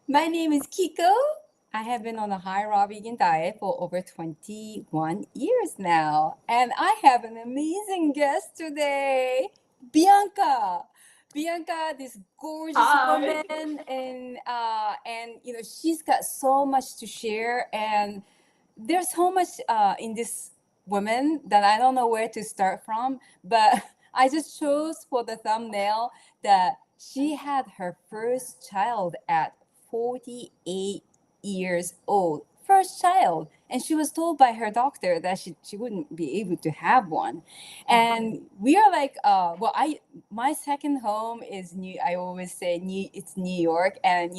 My name is Kiko. I have been on a high raw vegan diet for over 21 years now. And I have an amazing guest today, Bianca. Bianca, this gorgeous Hi. woman, and she's got so much to share, and there's so much in this woman that I don't know where to start from, but I just chose for the thumbnail that she had her first child at 48 years old. First child. And she was told by her doctor that she wouldn't be able to have one. And we are like, my second home is I always say it's New York. And,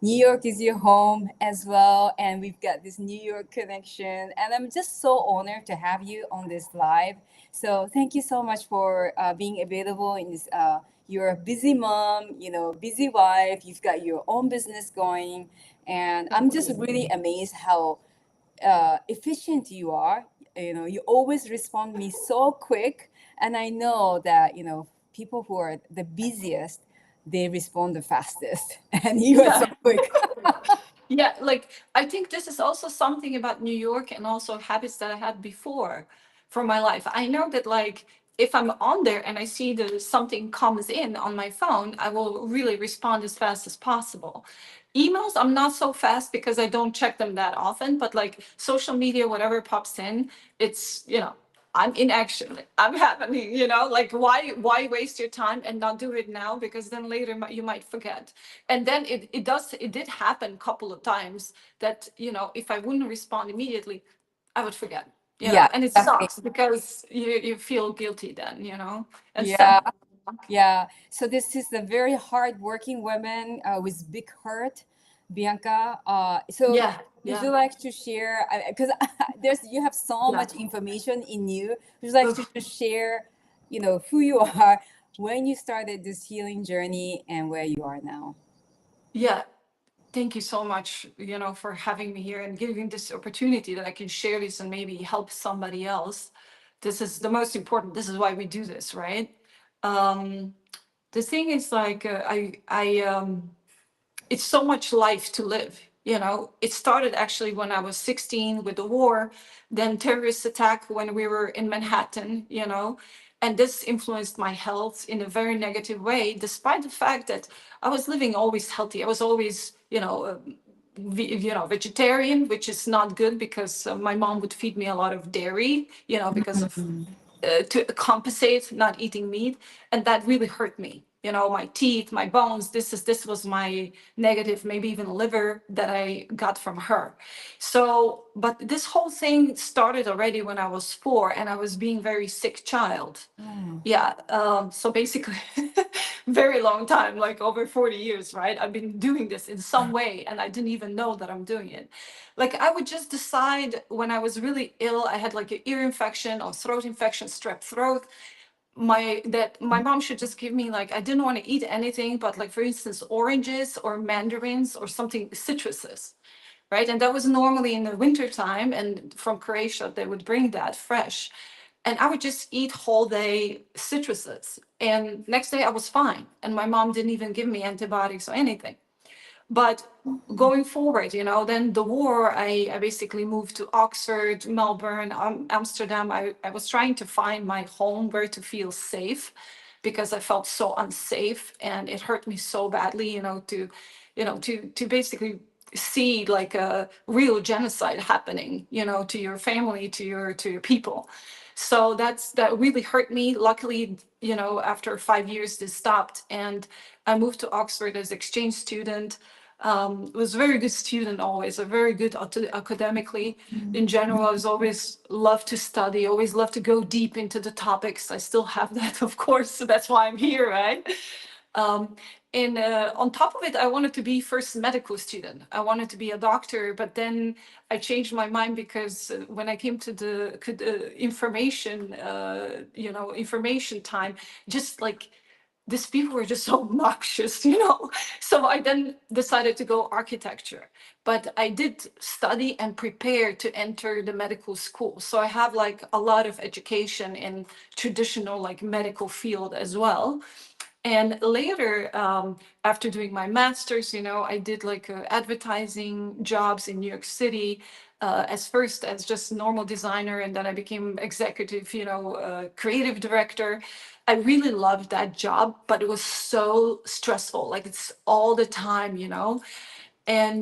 New York is your home as well. And we've got this New York connection. And I'm just so honored to have you on this live. So thank you so much for being available in this. You're a busy mom, busy wife. You've got your own business going. And I'm just really amazed how efficient you are. You always respond me so quick. And I know that, people who are the busiest, they respond the fastest. And you are so Yeah. quick. Yeah, like I think this is also something about New York and also habits that I had before for my life. I know that like if I'm on there and I see that something comes in on my phone, I will really respond as fast as possible. Emails, I'm not so fast because I don't check them that often, but like social media, whatever pops in, it's I'm in action. I'm happening, like why waste your time and not do it now? Because then later you might forget. And then it did happen a couple of times that, if I wouldn't respond immediately, I would forget, Yeah, and it exactly. sucks because you feel guilty then, and Yeah. sad. Yeah, so this is a very hard-working woman with big heart, Bianca. So Yeah, would yeah, you like to share? Because there's you have so yeah. much information in you. Would you like to Oof. just share, who you are, when you started this healing journey, and where you are now? Yeah. Thank you so much, for having me here and giving this opportunity that I can share this and maybe help somebody else. This is the most important. This is why we do this, right? Um, the thing is like it's so much life to live. It started actually when I was 16 with the war, then terrorist attack when we were in Manhattan, and this influenced my health in a very negative way, despite the fact that I was living always healthy. I was always, vegetarian, which is not good because my mom would feed me a lot of dairy, because of Mm. to compensate not eating meat, and that really hurt me. My teeth, my bones. This was my negative, maybe even liver that I got from her. So, but this whole thing started already when I was 4, and I was being very sick child. Mm. Yeah. So basically, very long time, like over 40 years, right? I've been doing this in some way, and I didn't even know that I'm doing it. Like I would just decide when I was really ill, I had like an ear infection or throat infection, strep throat. My mom should just give me like I didn't want to eat anything, but like for instance, oranges or mandarins or something citruses, right? And that was normally in the winter time, and from Croatia they would bring that fresh, and I would just eat whole day citruses, and next day I was fine, and my mom didn't even give me antibiotics or anything. But going forward, then the war, I basically moved to Oxford, Melbourne, Amsterdam. I was trying to find my home where to feel safe because I felt so unsafe, and it hurt me so badly, to basically see like a real genocide happening, to your family, to your people. So that really hurt me. Luckily, after 5 years, this stopped, and I moved to Oxford as exchange student. Was a very good student, always a very good academically. In general, I was always loved to study, always loved to go deep into the topics. I still have that, of course, so that's why I'm here, right? Um, and on top of it, I wanted to be first medical student. I wanted to be a doctor, but then I changed my mind because when I came to the information time, just like these people were just so obnoxious. So I then decided to go architecture, but I did study and prepare to enter the medical school. So I have like a lot of education in traditional like medical field as well. And later, after doing my master's, I did like advertising jobs in New York City, as first as just normal designer, and then I became executive, creative director. I really loved that job, but it was so stressful. Like it's all the time, and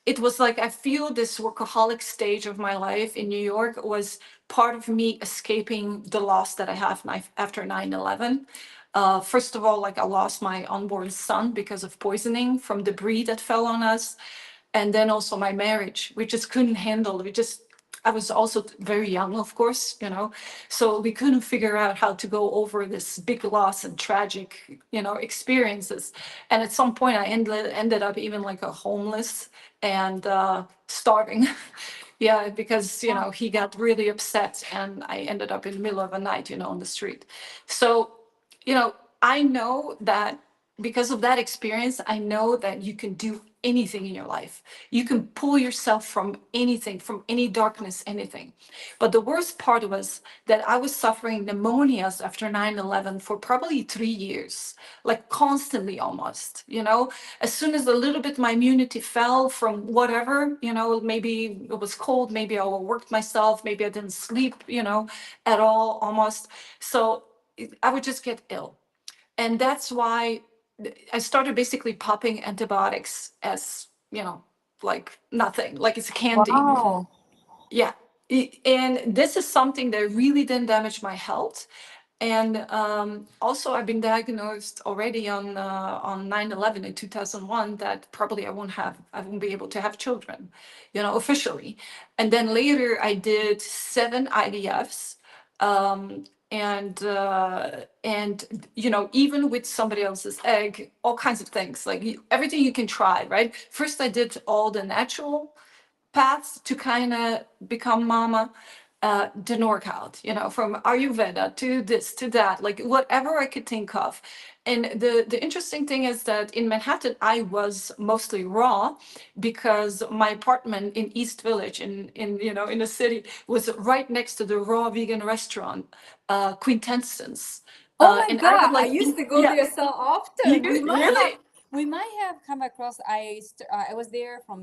it was like I feel this workaholic stage of my life in New York was part of me escaping the loss that I have after 9/11. First of all, like I lost my unborn son because of poisoning from debris that fell on us. And then also my marriage, we just couldn't handle. I was also very young, of course, so we couldn't figure out how to go over this big loss and tragic, experiences. And at some point, I ended up even like a homeless and starving. Yeah, because he got really upset, and I ended up in the middle of the night, on the street. So, I know that because of that experience, I know that you can do anything in your life. You can pull yourself from anything, from any darkness, anything. But the worst part was that I was suffering pneumonias after 9/11 for probably 3 years, like constantly almost, As soon as a little bit my immunity fell from whatever, maybe it was cold, maybe I overworked myself, maybe I didn't sleep, at all almost. So I would just get ill. And that's why I started basically popping antibiotics as, like nothing, like it's candy. Wow. Yeah. And this is something that really didn't damage my health. And also, I've been diagnosed already on 9/11 in 2001 that probably I won't be able to have children, officially. And then later, I did 7 IVFs, and even with somebody else's egg, all kinds of things, like everything you can try, right? First, I did all the natural paths to kind of become mama, didn't work out, from Ayurveda to this to that, like whatever I could think of. And the interesting thing is that in Manhattan, I was mostly raw because my apartment in East Village in the city was right next to the raw vegan restaurant, Quintessence. Oh my And I would God, I like, used to go yeah, there so often. you really, We might have come across. I was there from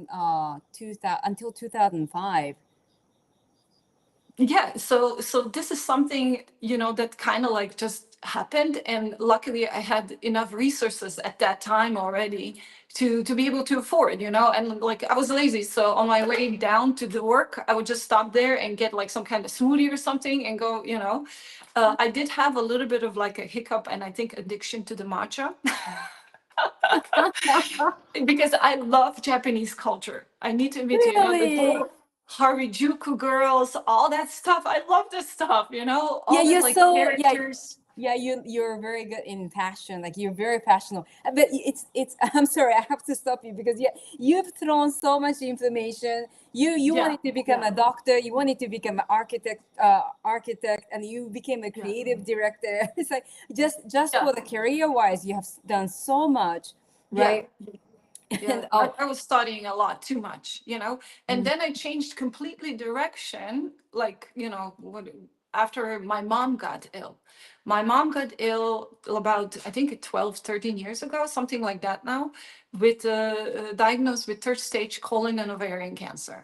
2000 until 2005. yeah, so this is something that kind of like just happened, and luckily I had enough resources at that time already to be able to afford, and like I was lazy, so on my way down to the work I would just stop there and get like some kind of smoothie or something and go. I did have a little bit of like a hiccup and I think addiction to the matcha. Because I love Japanese culture. I need to admit, the Really? whole Harajuku girls, all that stuff. I love this stuff, Yeah, all these you're like so yeah. characters. Yeah, you're very good in passion. Like you're very passionate. But it's. I'm sorry, I have to stop you because yeah, you've thrown so much information. You Yeah, wanted to become yeah, a doctor. You wanted to become an architect, and you became a yeah, creative director. It's like just yeah, for the career wise, you have done so much, yeah. right? Yeah, And I was studying a lot too much, and mm. then I changed completely direction, like, after my mom got ill. My mom got ill about, I think, 12, 13 years ago, something like that now, with diagnosed with third stage colon and ovarian cancer.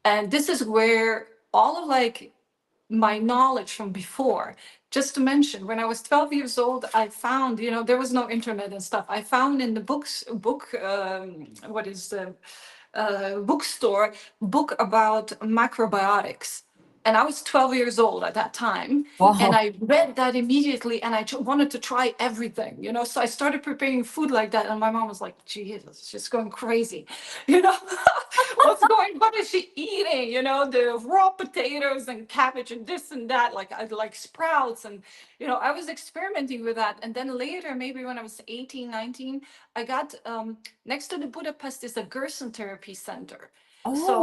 And this is where all of like my knowledge from before. Just to mention, when I was 12 years old, I found, there was no internet and stuff. I found in the what is the bookstore, book about macrobiotics. And I was 12 years old at that time. And Wow. I read that immediately and I wanted to try everything, So I started preparing food like that. And my mom was like, Jesus, she's going crazy. You know, what is she eating? The raw potatoes and cabbage and this and that, like I like sprouts. And, I was experimenting with that. And then later, maybe when I was 18, 19, I got next to the Budapest is a Gerson therapy center. Oh, So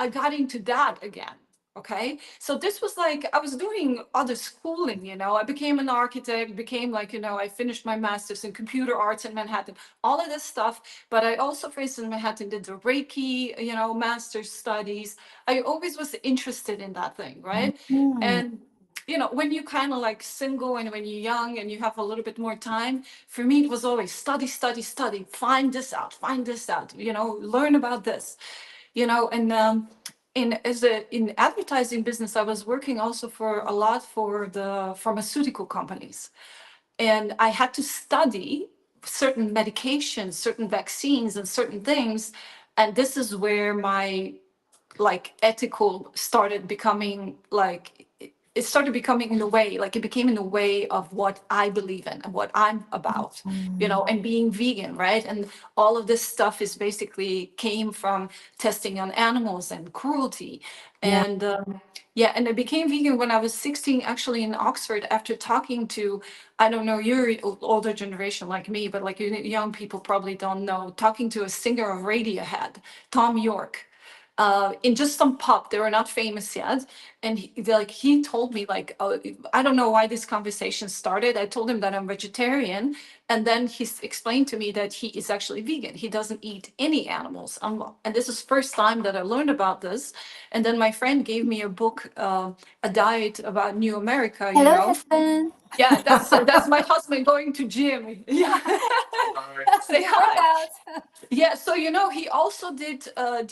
I got into that again. Okay. So this was like, I was doing other schooling, I became an architect, became like, I finished my master's in computer arts in Manhattan, all of this stuff. But I also, for instance, in Manhattan, did the Reiki, master's studies. I always was interested in that thing. Right. mm. And you know, when you kind of like single and when you're young and you have a little bit more time, for me, it was always study, study, study, find this out, you know, learn about this, you know, and, in advertising business, I was working also for a lot for the pharmaceutical companies, and I had to study certain medications, certain vaccines, and certain things. And this is where my like ethical started becoming like it started becoming in a way like it became in a way of what I believe in and what I'm about, you know, and being vegan, right? And all of this stuff is basically came from testing on animals and cruelty. Yeah. And yeah, and I became vegan when I was 16, actually in Oxford, after talking to, I don't know, you're older generation like me, but like young people probably don't know, talking to a singer of Radiohead, Tom York, in just some pub. They were not famous yet. And he told me like, oh, I don't know why this conversation started. I told him that I'm vegetarian. And then he explained to me that he is actually vegan. He doesn't eat any animals. And this is first time that I learned about this. And then my friend gave me a book, a diet about New America, you Hello, know. husband. Yeah, that's my husband going to gym. Yeah. Say hi. Workout. Yeah, so you know, he also did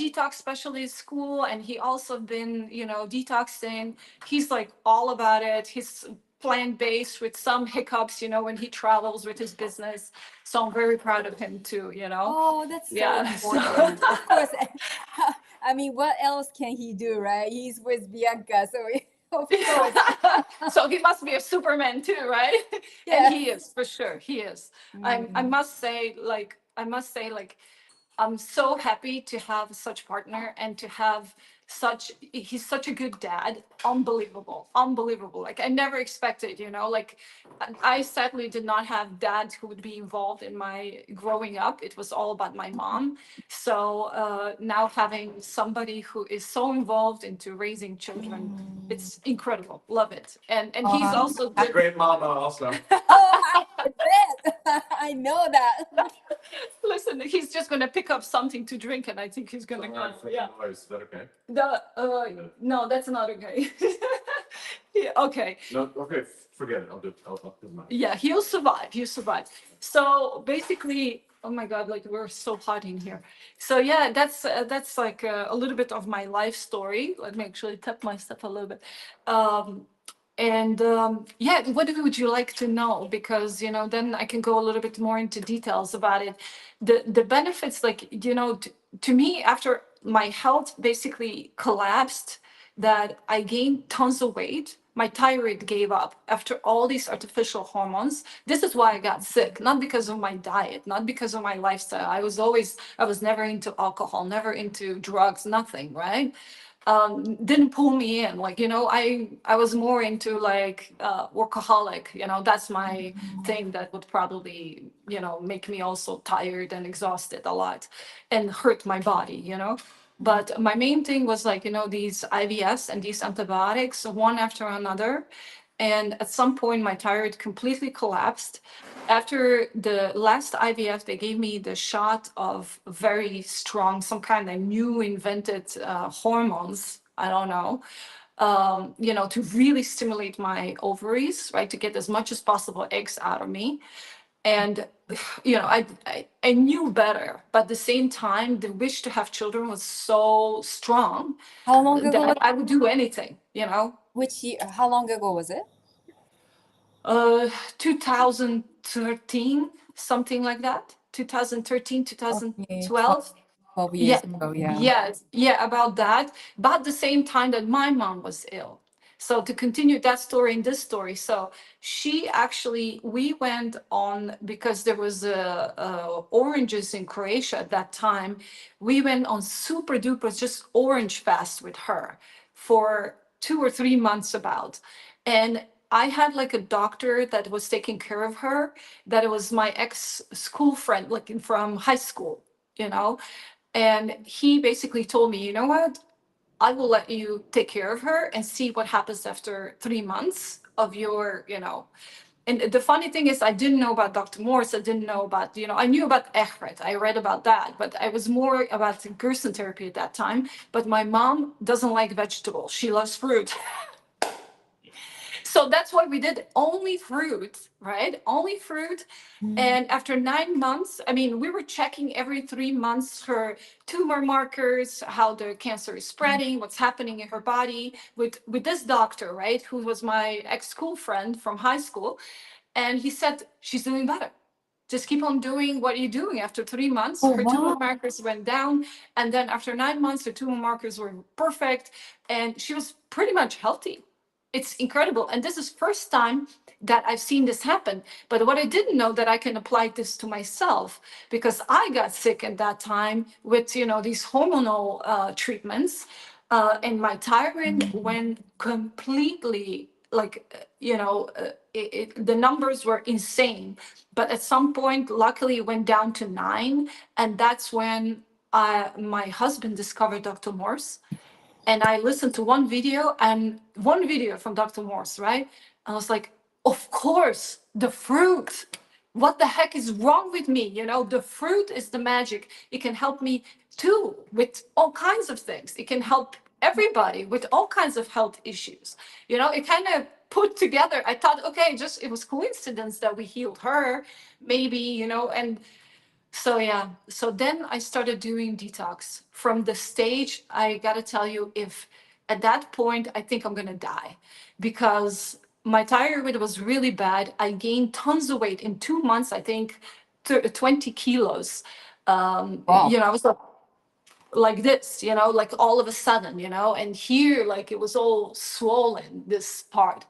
detox specialist school, and he also been, you know, detoxing. He's like all about it. He's plant-based with some hiccups, you know, when he travels with his business. So I'm very proud of him too, you know. Oh, that's so Yeah. important. Of course. I mean, what else can he do, right? He's with Bianca, so of course. So he must be a Superman too, right? And Yes. he is, for sure. He is. I Mm. must say, like, I'm so happy to have such partner and to have he's such a good dad. Unbelievable, unbelievable. Like I never expected, you know, like I sadly did not have dads who would be involved in my growing up. It was all about my mom. So now having somebody who is so involved into raising children, it's incredible. Love it. And he's Uh, also He's a great mama also. oh, I bet. I know that. listen, he's just gonna pick up something to drink, and I think he's gonna go. Yeah. Is that okay? No, that's not okay. Yeah, okay. No, okay, forget it. I'll do mine. Yeah, he'll survive. He'll survive. So basically, oh my God, like we're so hot in here. So yeah, that's like a little bit of my life story. Let me actually tap myself a little bit. And yeah, what would you like to know? Because you know, then I can go a little bit more into details about it. The benefits, like you know, to me, after my health basically collapsed, that I gained tons of weight. My thyroid gave up after all these artificial hormones. This is why I got sick, not because of my diet, not because of my lifestyle. I was never into alcohol, never into drugs, nothing, right? Didn't pull me in. Like, you know, I was more into like workaholic, you know, that's my thing that would probably, you know, make me also tired and exhausted a lot and hurt my body, you know. But my main thing was like, you know, these IVS and these antibiotics, one after another. And at some point, my thyroid completely collapsed. After the last IVF, they gave me the shot of very strong, some kind of new invented hormones. I don't know, you know, to really stimulate my ovaries, right, to get as much as possible eggs out of me. And you know, I knew better, but at the same time, the wish to have children was so strong How long ago? that I would do anything, you know. Which year? How long ago was it? 2013, something like that. 2013, Okay, 2012. 12 Yeah, years ago. Yeah. yeah, about that. But at the same time that my mom was ill. So to continue that story and this story, so she actually, we went on because there was oranges in Croatia at that time. We went on super duper just orange fast with her for 2 or 3 months about, and I had like a doctor that was taking care of her. That it was my ex school friend, like from high school, you know. And he basically told me, you know what? I will let you take care of her and see what happens after 3 months of your, you know. And the funny thing is, I didn't know about Dr. Morris. I didn't know about, you know, I knew about Echret. I read about that, but I was more about the Gerson therapy at that time. But my mom doesn't like vegetables. She loves fruit. So that's why we did only fruit, right? Only fruit. And after 9 months, I mean, we were checking every 3 months her tumor markers, how the cancer is spreading, what's happening in her body with this doctor, right? Who was my ex-school friend from high school. And he said, she's doing better. Just keep on doing what you're doing. After 3 months, Oh, her tumor wow. markers went down. And then after 9 months, her tumor markers were perfect. And she was pretty much healthy. It's incredible. And this is first time that I've seen this happen. But what I didn't know that I can apply this to myself, because I got sick at that time with, you know, these hormonal treatments. And my thyroid went completely like, the numbers were insane. But at some point, luckily, it went down to 9. And that's when my husband discovered Dr. Morse. And I listened to one video from Dr. Morse, right? I was like, of course, the fruit. What the heck is wrong with me? You know, the fruit is the magic. It can help me too with all kinds of things. It can help everybody with all kinds of health issues. You know, it kind of put together. I thought, okay, just it was coincidence that we healed her, maybe, you know, and so yeah, so then I started doing detox. From the stage, I gotta tell you, if at that point I think I'm gonna die, because my thyroid was really bad. I gained tons of weight in 2 months. I think 20 kilos. Wow. I was like this, like all of a sudden, and here, like it was all swollen, this part,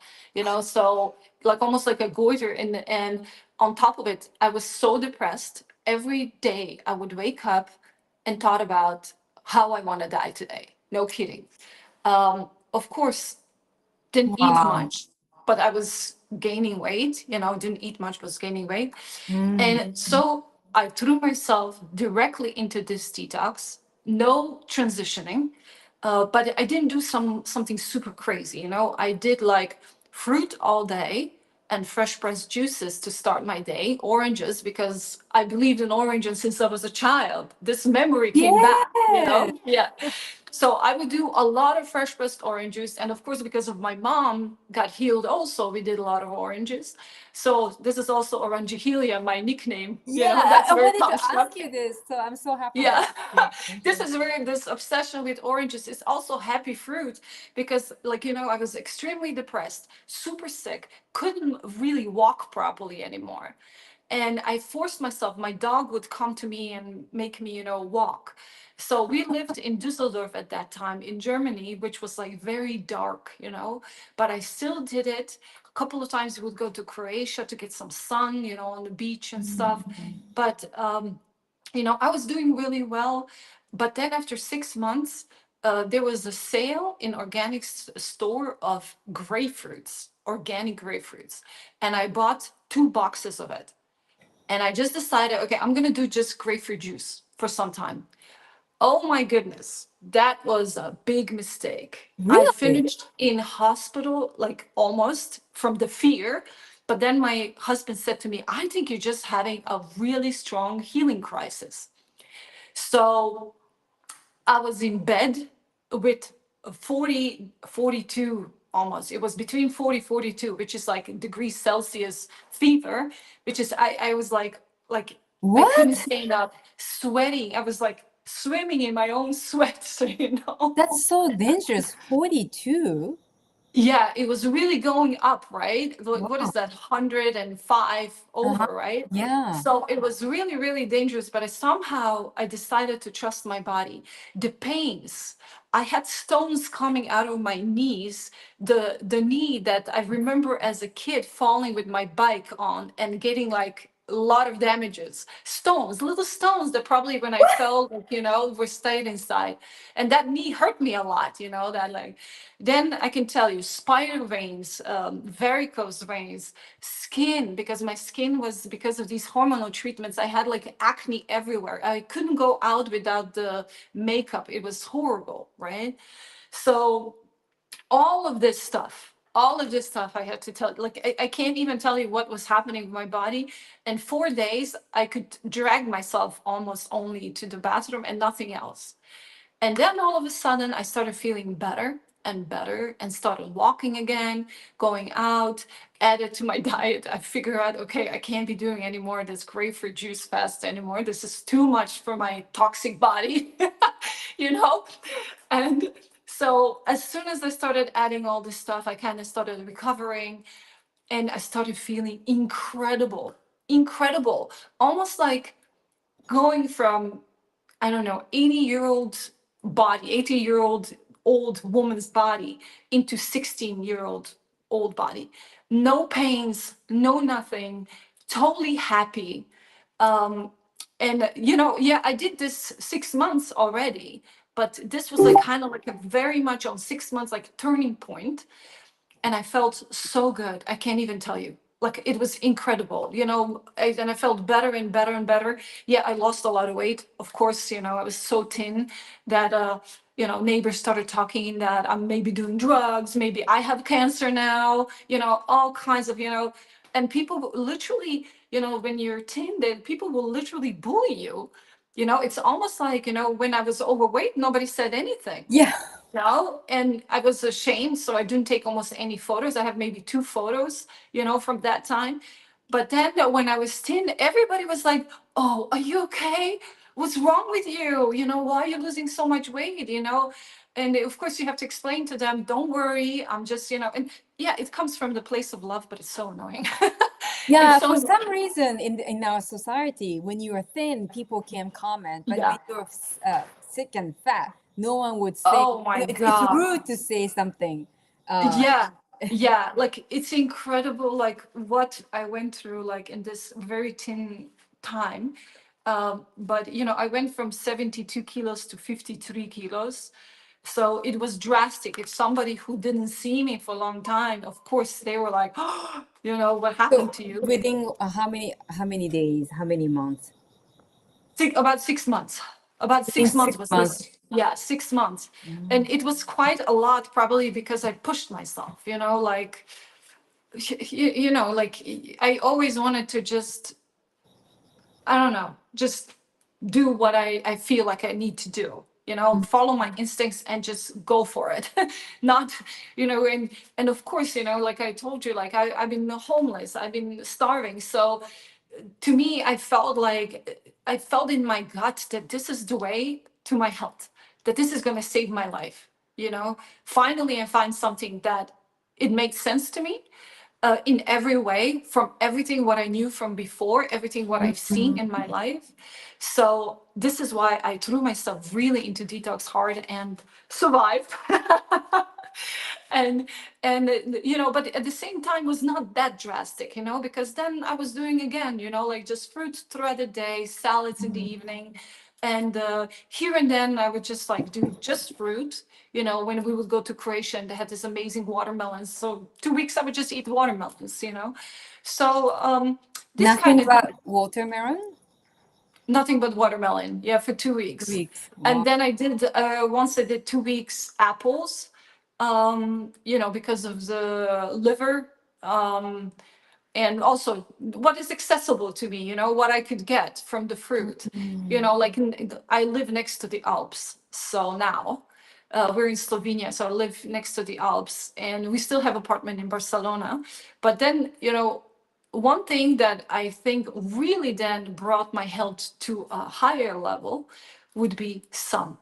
so like almost like a goiter. And on top of it, I was so depressed. Every day I would wake up and thought about how I want to die today. No kidding. Of course, didn't eat Wow. much, but I was gaining weight, didn't eat much, was gaining weight. Mm. And so I threw myself directly into this detox, no transitioning. But I didn't do something super crazy, I did like fruit all day and fresh pressed juices to start my day, oranges, because I believed in oranges since I was a child. This memory came back, Yes. Yeah. So I would do a lot of fresh pressed orange juice. And of course, because of my mom got healed also, we did a lot of oranges. So this is also Orangehelia, my nickname. Yeah, That's I where it wanted to comes from. ask you this, so I'm so happy Yeah. that you mentioned This it. is where this obsession with oranges is also happy fruit, because like, I was extremely depressed, super sick, couldn't really walk properly anymore. And I forced myself. My dog would come to me and make me, walk. So we lived in Düsseldorf at that time in Germany, which was like very dark, but I still did it. A couple of times we would go to Croatia to get some sun, on the beach and stuff. But I was doing really well. But then after 6 months, there was a sale in organic store of grapefruits, organic grapefruits. And I bought 2 boxes of it. And I just decided, okay, I'm going to do just grapefruit juice for some time. Oh my goodness, that was a big mistake. I Really? finished in hospital, like almost from the fear. But then my husband said to me, I think you're just having a really strong healing crisis. So I was in bed with 40, 42 almost. It was between 40, 42, which is like degrees Celsius fever, which is, I was like I couldn't What? stand up, sweating. I was like swimming in my own sweat, That's so dangerous. 42? Yeah, it was really going up, right? What Wow. is that? 105 Uh-huh. over, right? Yeah. So it was really, really dangerous, but I decided to trust my body. The pains, I had stones coming out of my knees, the knee that I remember as a kid falling with my bike on and getting like a lot of damages. Stones, little stones that probably when I fell, like, were stayed inside. And that knee hurt me a lot, that like, then I can tell you spider veins, varicose veins, skin, because my skin was, because of these hormonal treatments, I had like acne everywhere. I couldn't go out without the makeup. It was horrible, right? So all of this stuff I had to tell, like, I can't even tell you what was happening with my body. And 4 days, I could drag myself almost only to the bathroom and nothing else. And then all of a sudden, I started feeling better. and better, and started walking again, going out, added to my diet. I figure out, okay, I can't be doing any more of this grapefruit juice fast anymore. This is too much for my toxic body, you know? And so as soon as I started adding all this stuff, I kind of started recovering, and I started feeling incredible, incredible, almost like going from, I don't know, 80-year-old body, 80-year-old old woman's body into 16-year-old old body. No pains, no nothing, totally happy. And yeah, I did this 6 months already, but this was like kind of like a very much on 6 months, like turning point. And I felt so good. I can't even tell you. Like it was incredible, and I felt better and better and better. Yeah, I lost a lot of weight. Of course, I was so thin that neighbors started talking that I'm maybe doing drugs, maybe I have cancer now, all kinds of, and people literally, when you're thin, then people will literally bully you. It's almost like, when I was overweight, nobody said anything. Yeah. No, and I was ashamed, so I didn't take almost any photos. I have maybe 2 photos, from that time. But then when I was thin, everybody was like, "Oh, are you okay? What's wrong with you? Why are you losing so much weight?" And of course, you have to explain to them, "Don't worry, I'm just, and yeah, it comes from the place of love, but it's so annoying." Yeah, It's so for some annoying. reason in our society, when you are thin, people can comment, but when Yeah. you're sick and fat, no one would say. Oh my It's God. rude to say something. Yeah, yeah, like it's incredible, like what I went through, like in this very thin time. But I went from 72 kilos to 53 kilos. So it was drastic. If somebody who didn't see me for a long time, of course, they were like, "Oh, what happened So to you?" within how many days, how many months? About 6 months. About Within 6 months six was months. this. Yeah, 6 months. And it was quite a lot, probably because I pushed myself, like, like I always wanted to just, I don't know, just do what I feel like I need to do, follow my instincts and just go for it. Not, and of course, like I told you, like I've been homeless, I've been starving. So to me, I felt in my gut that this is the way to my health, that this is going to save my life. Finally, I find something that it makes sense to me, in every way, from everything what I knew from before, everything what I've seen in my life. So this is why I threw myself really into detox hard and survived. and but at the same time was not that drastic, because then I was doing again, like just fruits throughout the day, salads in the evening, and here and then I would just like do just fruit. When we would go to Croatia and they had this amazing watermelons, so 2 weeks I would just eat watermelons. So this kind Nothing of but watermelon. nothing but watermelon, yeah, for 2 weeks. Weeks. Wow. And then I did once I did 2 weeks apples, because of the liver, and also what is accessible to me, what I could get from the fruit. Like I live next to the Alps, so now we're in Slovenia, so I live next to the Alps, and we still have apartment in Barcelona. But then, one thing that I think really then brought my health to a higher level would be sun.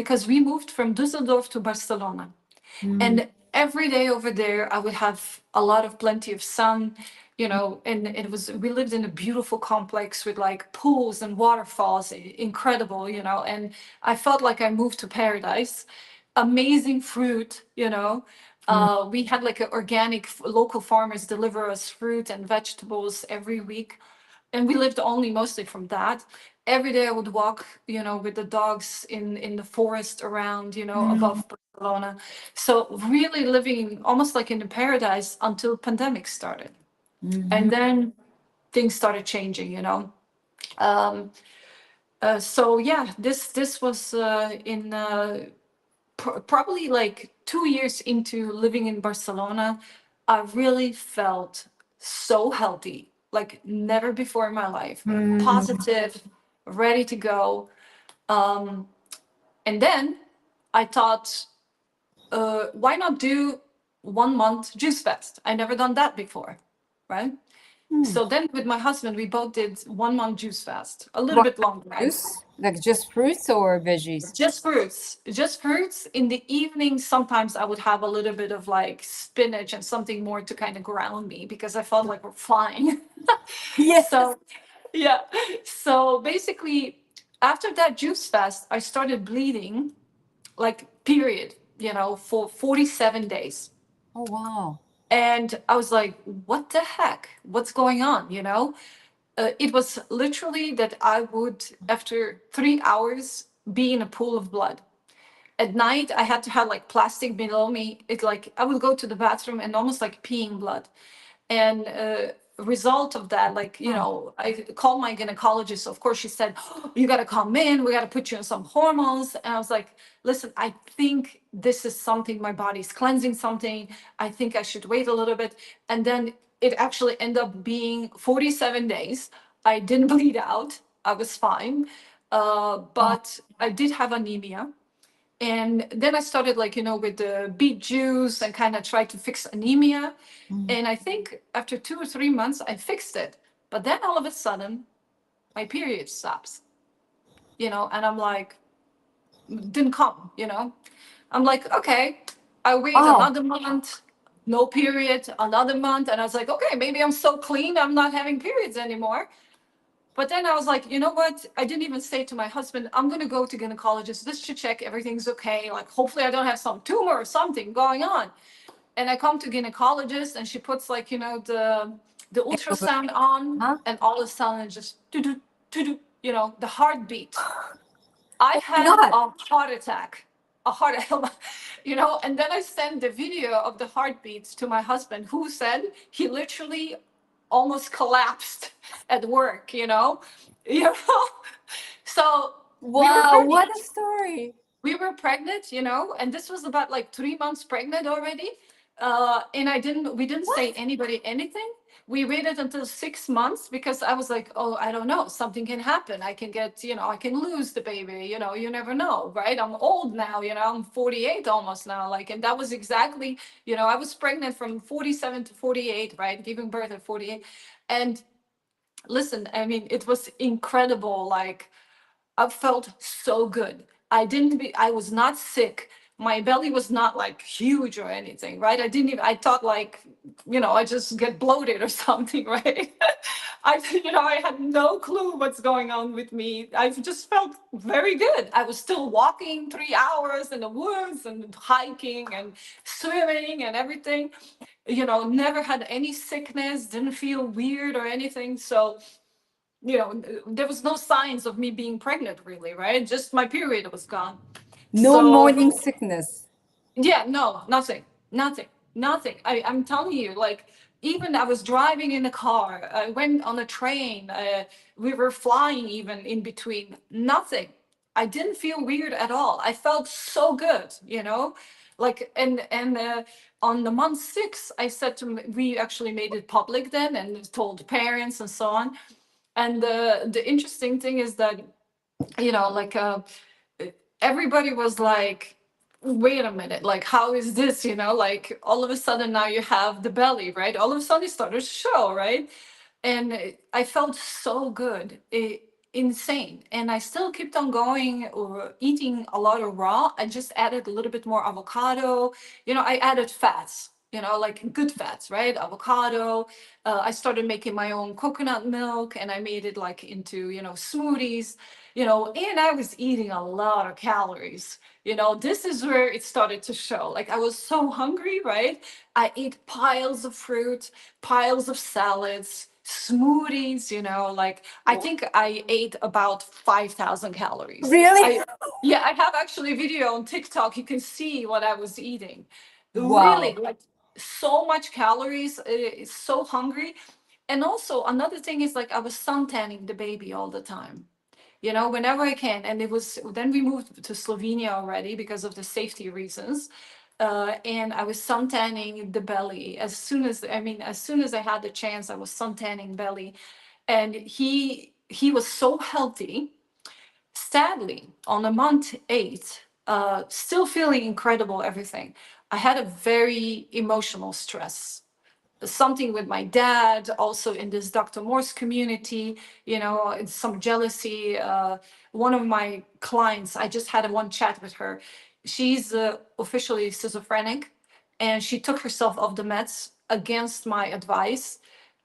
Because we moved from Düsseldorf to Barcelona. And every day over there, I would have a lot of plenty of sun, and we lived in a beautiful complex with like pools and waterfalls, incredible, and I felt like I moved to paradise. Amazing fruit, we had like organic local farmers deliver us fruit and vegetables every week. And we lived only mostly from that. Every day I would walk, with the dogs in the forest around, above Barcelona. So really living almost like in a paradise until pandemic started. And then things started changing, so yeah, this was in probably like 2 years into living in Barcelona. I really felt so healthy, like never before in my life, positive, ready to go. And then I thought, why not do 1 month juice fast? I never done that before, right? So then with my husband, we both did 1 month juice fast, a little What bit longer, right? juice? Like just fruits or veggies? Just fruits, just fruits. In the evening, sometimes I would have a little bit of like spinach and something more to kind of ground me because I felt like we're flying. Yes. So, yeah. So basically, after that juice fast, I started bleeding, like, period, for 47 days. Oh, wow. And I was like, what the heck? What's going on? It was literally that I would, after 3 hours, be in a pool of blood. At night, I had to have like plastic below me. It's like I would go to the bathroom and almost like peeing blood. And result of that, like, I called my gynecologist. Of course, she said, "Oh, you got to come in. We got to put you on some hormones." And I was like, listen, I think this is something, my body's cleansing something. I think I should wait a little bit. And then it actually ended up being 47 days. I didn't bleed out. I was fine. But I did have anemia. And then I started, like, with the beet juice and kind of tried to fix anemia. And I think after 2 or 3 months, I fixed it. But then all of a sudden, my period stops, and I'm like, didn't come. I'm like, okay, I wait Oh, another month, no period, another month. And I was like, okay, maybe I'm so clean, I'm not having periods anymore. But then I was like, you know what? I didn't even say to my husband, I'm going to go to gynecologist just to check everything's okay. Like, hopefully I don't have some tumor or something going on. And I come to gynecologist and she puts, like, the ultrasound on, huh? and all of a sudden just do do, the heartbeat. I Oh my had God. a heart attack, a heart, and then I sent the video of the heartbeats to my husband, who said he literally almost collapsed at work, you know. So we were Wow, what pregnant. a story. We were pregnant, and this was about like 3 months pregnant already. And we didn't say What? anybody anything. We waited until 6 months because I was like, oh, I don't know, something can happen. I can get, I can lose the baby, you never know, right? I'm old now, I'm 48 almost now. Like, and that was exactly, I was pregnant from 47 to 48, right? Giving birth at 48. And listen, I mean, it was incredible. Like, I felt so good. I was not sick. My belly was not like huge or anything, right? I thought, like, I just get bloated or something, right? I had no clue what's going on with me. I just felt very good. I was still walking 3 hours in the woods and hiking and swimming and everything. Never had any sickness, didn't feel weird or anything. So, there was no signs of me being pregnant, really, right? Just my period was gone. No So, morning sickness. yeah, no, nothing. I'm telling you, like, even I was driving in a car, I went on a train, we were flying even in between, nothing. I didn't feel weird at all. I felt so good, like, and on the month 6, I said we actually made it public then and told parents and so on. And the interesting thing is that, like, everybody was like, wait a minute, like, how is this, like, all of a sudden now you have the belly, right? All of a sudden it started to show, right? And I felt so good, insane. And I still kept on going, or eating a lot of raw. I just added a little bit more avocado. I added fats, like good fats, right? Avocado. I started making my own coconut milk, and I made it like into, smoothies, and I was eating a lot of calories. This is where it started to show. Like, I was so hungry, right? I ate piles of fruit, piles of salads, smoothies, like, I think I ate about 5,000 calories. Really? Yeah, I have actually a video on TikTok. You can see what I was eating. Really, Wow. like, so much calories, so hungry. And also another thing is, like, I was suntanning the baby all the time, whenever I can. And then we moved to Slovenia already because of the safety reasons. And I was suntanning the belly as soon as I had the chance. I was suntanning belly, and he was so healthy. Sadly, on the month 8, still feeling incredible, everything. I had a very emotional stress, something with my dad, also in this Dr. Morse community, it's some jealousy. One of my clients, I just had one chat with her. She's officially schizophrenic, and she took herself off the meds against my advice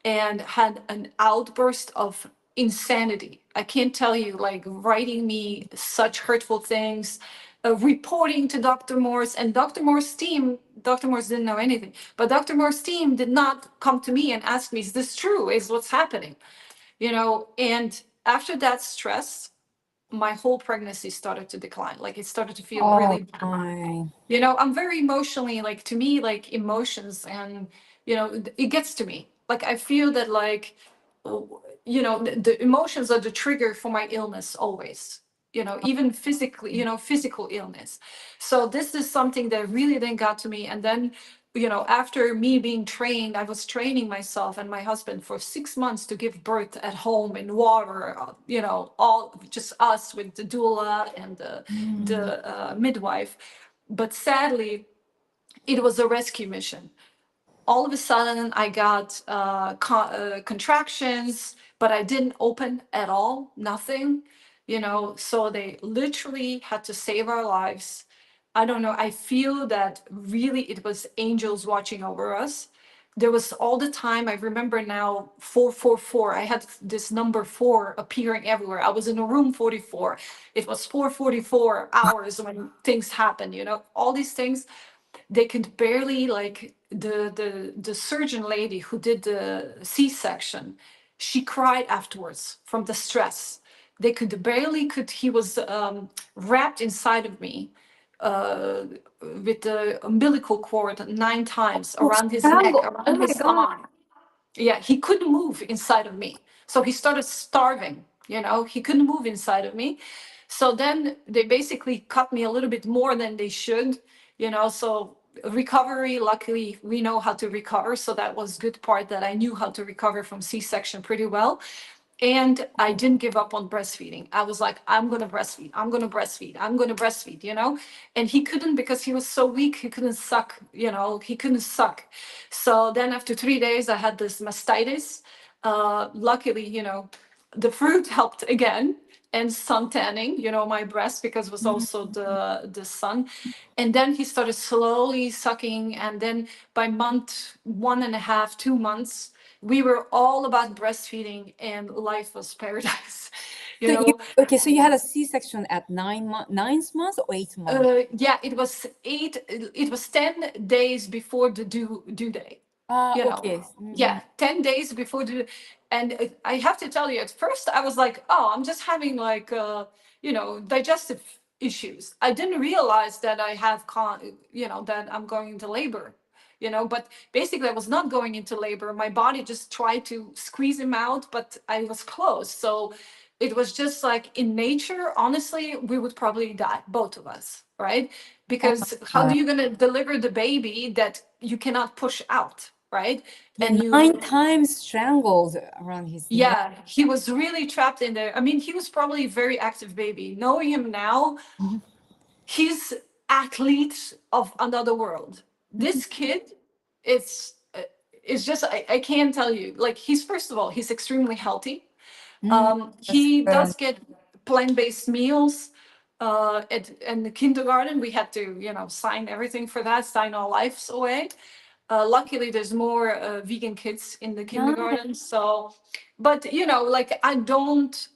and had an outburst of insanity. I can't tell you, like writing me such hurtful things, reporting to Dr. Morse and Dr. Morse's team. Dr. Morse didn't know anything, but Dr. Morse's team did not come to me and ask me, is this true? Is what's happening? And after that stress, my whole pregnancy started to decline. Like it started to feel really bad. my. I'm very emotionally, like to me, like emotions and, it gets to me. Like I feel that like, the emotions are the trigger for my illness always, even physically, physical illness. So this is something that really then got to me. And then, after me being trained, I was training myself and my husband for 6 months to give birth at home in water, all just us with the doula and the midwife. But sadly, it was a rescue mission. All of a sudden, I got contractions, but I didn't open at all, nothing, so they literally had to save our lives. I don't know. I feel that really it was angels watching over us. There was all the time, I remember now, 444. I had this number 4 appearing everywhere. I was in a room 44. It was 444 hours when things happen, all these things. They could barely, like the surgeon lady who did the C-section, she cried afterwards from the stress. They could barely he was wrapped inside of me with the umbilical cord 9 times around his neck, Oh around my his God. arm. Yeah, he couldn't move inside of me. So he started starving, he couldn't move inside of me. So then they basically cut me a little bit more than they should, so recovery, luckily we know how to recover. So that was good part, that I knew how to recover from C-section pretty well. And I didn't give up on breastfeeding. I was like, I'm going to breastfeed. I'm going to breastfeed. I'm going to breastfeed, And he couldn't, because he was so weak. He couldn't suck, he couldn't suck. So then after 3 days, I had this mastitis. Luckily, the fruit helped again, and sun tanning, my breast, because it was also the sun. And then he started slowly sucking. And then by month 1.5, 2 months, we were all about breastfeeding, and life was paradise. So you had a C-section at 9 months or 8 months? Yeah, it was 10 days before the due date. Okay. Yeah, 10 days before the, and I have to tell you, at first I was like, oh, I'm just having like, digestive issues. I didn't realize that I have, that I'm going into labor, but basically I was not going into labor. My body just tried to squeeze him out, but I was close. So it was just like, in nature, honestly, we would probably die, both of us, right? Because how do you gonna deliver the baby that you cannot push out, right? And you 9 times strangled around his neck. Yeah, he was really trapped in there. I mean, he was probably a very active baby. Knowing him now, Mhm. he's athlete of another world. This kid, it's just, I can't tell you. Like, he's, first of all, he's extremely healthy. That's He good. does get plant-based meals. In the kindergarten, we had to, sign everything for that, sign our lives away. Luckily, there's more vegan kids in the kindergarten. So, but like I don't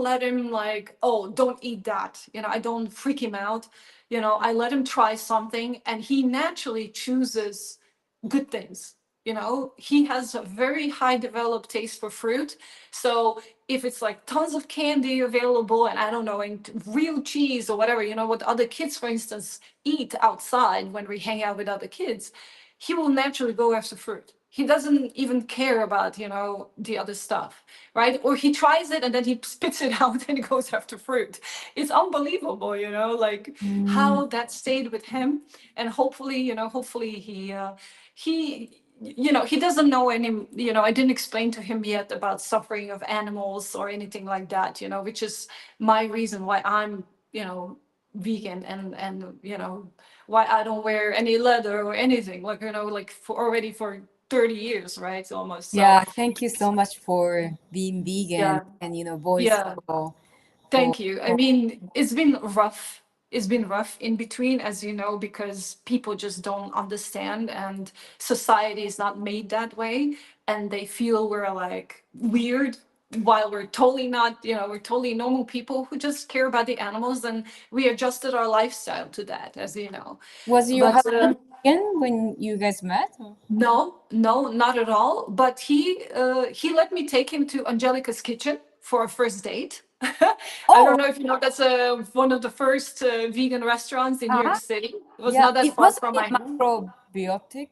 let him, like, oh, don't eat that. I don't freak him out. I let him try something, and he naturally chooses good things. He has a very high developed taste for fruit. So if it's like tons of candy available, and I don't know, and real cheese or whatever, what other kids, for instance, eat outside when we hang out with other kids, he will naturally go after fruit. He doesn't even care about, the other stuff, right? Or he tries it and then he spits it out and he goes after fruit. It's unbelievable, like how that stayed with him. And hopefully, he doesn't know any, I didn't explain to him yet about suffering of animals or anything like that, which is my reason why I'm, vegan, and why I don't wear any leather or anything, like like for 30 years, right, almost. So Yeah, thank you so much for being vegan yeah, and voice yeah. for Thank you. I mean, it's been rough. It's been rough in between, as you know, because people just don't understand, and society is not made that way, and they feel we're like weird, while we're totally not. We're totally normal people who just care about the animals, and we adjusted our lifestyle to that, as you know. Was your But husband vegan when you guys met? no, no, not at all. But he let me take him to Angelica's kitchen for a first date. I Oh, don't know if you know, that's one of the first vegan restaurants in New York uh-huh. City. It was Yeah, not that it far was from it my home. macrobiotic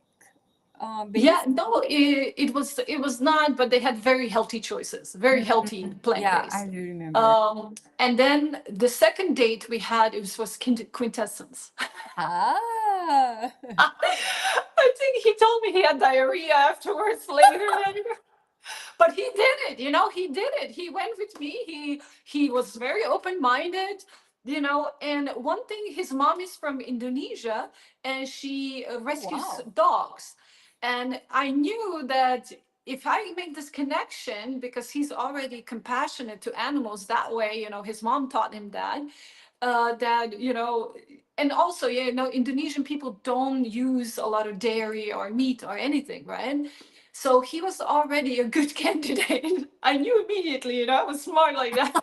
Yeah, based? no, it was not, but they had very healthy choices, very healthy Yeah, I plant-based. do remember. And then the second date we had, it was quintessence. Ah. I think he told me he had diarrhea afterwards later. But he did it, he did it. He went with me. He was very open-minded, and one thing, his mom is from Indonesia, and she rescues Wow. dogs. And I knew that if I make this connection, because he's already compassionate to animals that way, his mom taught him that and also, Indonesian people don't use a lot of dairy or meat or anything, right? So he was already a good candidate. I knew immediately, I was smart like that.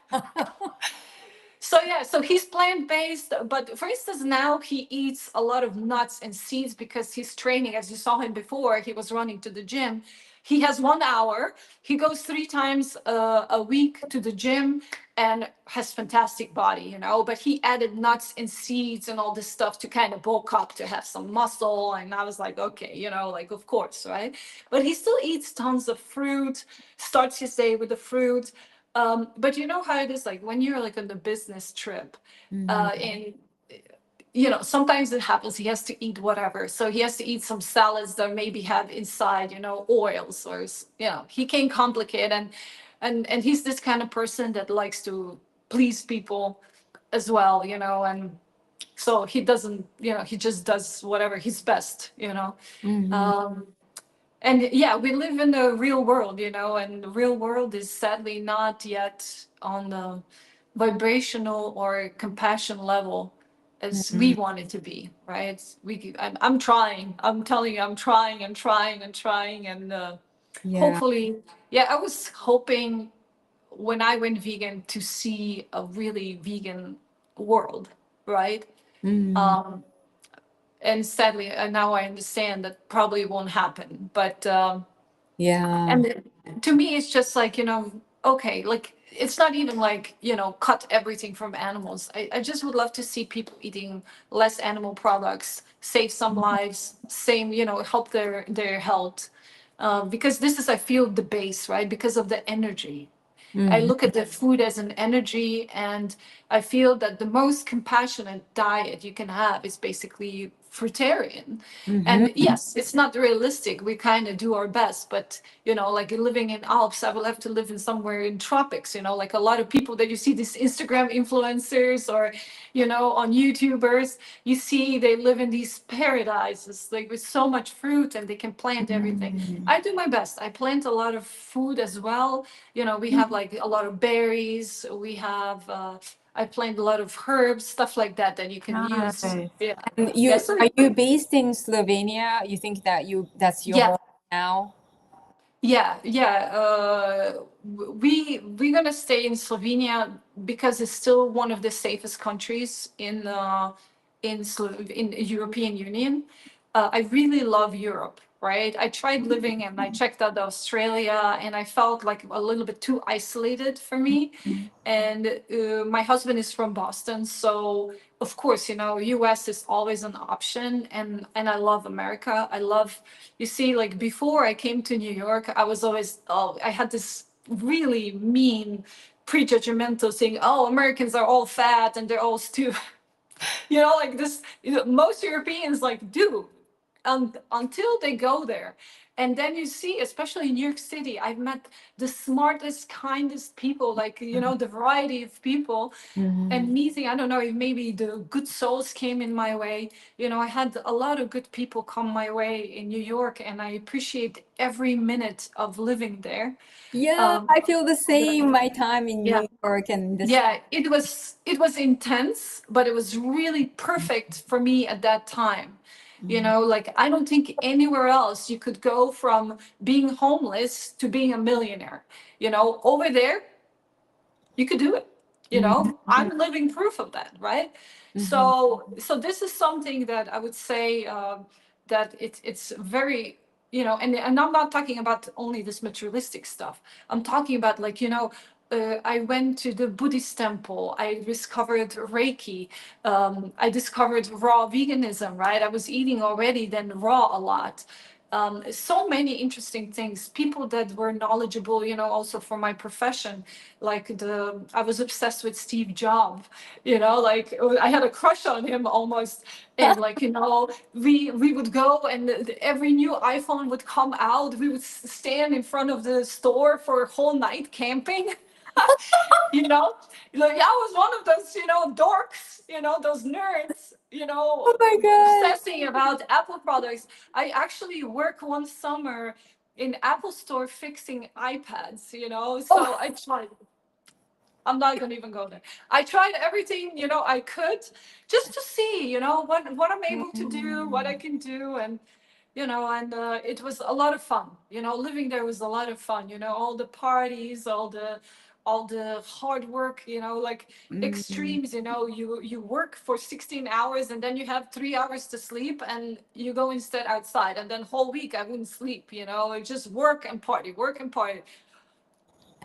So yeah, so he's plant-based, but for instance, now he eats a lot of nuts and seeds because he's training. As you saw him before, he was running to the gym. He has 1 hour. He goes 3 times a week to the gym and has fantastic body, But he added nuts and seeds and all this stuff to kind of bulk up, to have some muscle. And I was like, okay, like, of course, right? But he still eats tons of fruit, starts his day with the fruit. But you know how it is, like when you're like on the business trip, and sometimes it happens he has to eat whatever. So he has to eat some salads that maybe have inside, oils, or he can complicate, and he's this kind of person that likes to please people as well, and so he doesn't, he just does whatever he's best. Mhm. Um, and yeah, we live in the real world, and the real world is sadly not yet on the vibrational or compassion level as we Mhm. want it to be, right? I'm trying. I'm telling you, I'm trying and trying and trying, and Yeah. hopefully, yeah. I was hoping when I went vegan to see a really vegan world, right? Mhm. Um, and sadly, now I understand that probably won't happen. But Yeah. and to me, it's just like, okay, like it's not even like, cut everything from animals. I just would love to see people eating less animal products, save some lives, same, help their health. Because this is, I feel, the base, right? Because of the energy. I Mhm. look at the food as an energy, and I feel that the most compassionate diet you can have is basically fruitarian. Mhm. And yes, it's not realistic. We kind of do our best, but like living in Alps, I will have to live in somewhere in tropics. Like a lot of people that you see, these Instagram influencers or on YouTubers, you see they live in these paradises, like with so much fruit, and they can plant everything. Mhm. I do my best. I plant a lot of food as well. We have like a lot of berries. We have I plant a lot of herbs, stuff like that you can use. Nice. Yeah. And Yes. are you based in Slovenia? You think that that's your Yeah. home now? Yeah, yeah. We're gonna stay in Slovenia because it's still one of the safest countries in European Union. I really love Europe, right? I tried living, and I checked out Australia, and I felt like a little bit too isolated for me. And my husband is from Boston, so of course, US is always an option, and I love America. I love, you see, like before I came to New York, I was always, I had this really mean prejudgmental thing. Oh, Americans are all fat and they're all stupid. Like this, most Europeans like do, until they go there. And then you see, especially in New York City, I've met the smartest, kindest people, like, you know, the variety of people. And meeting, I don't know if maybe the good souls came in my way. You know, I had a lot of good people come my way in New York, and I appreciate every minute of living there. Yeah, I feel the same. My time in Yeah. New York and this. Yeah, it was intense, but it was really perfect for me at that time. You know, like I don't think anywhere else you could go from being homeless to being a millionaire. You know, over there you could do it. You know, I'm living proof of that, right? So this is something that I would say that it's very, you know, and I'm not talking about only this materialistic stuff. I'm talking about, like, you know, I went to the Buddhist temple. I discovered Reiki. I discovered raw veganism, right? I was eating already then raw a lot. So many interesting things, people that were knowledgeable, you know, also for my profession. Like I was obsessed with Steve Jobs, you know, like I had a crush on him almost. And like, you know, we would go, and every new iPhone would come out, we would stand in front of the store for a whole night camping. You know, like I was one of those, you know, dorks, you know, those nerds, you Oh know, my God. obsessing about Apple products. I actually worked one summer in Apple store fixing iPads, you know, so Oh, I tried. I'm not gonna even go there. I tried everything, you know, I could, just to see, you know, what I'm able to do, what I can do. And you know, and it was a lot of fun. You know, living there was a lot of fun. You know, all the parties, all the hard work. You know, like extremes. You know, you work for 16 hours, and then you have 3 hours to sleep, and you go instead outside, and then whole week I wouldn't sleep. You know, I just work and party, work and party.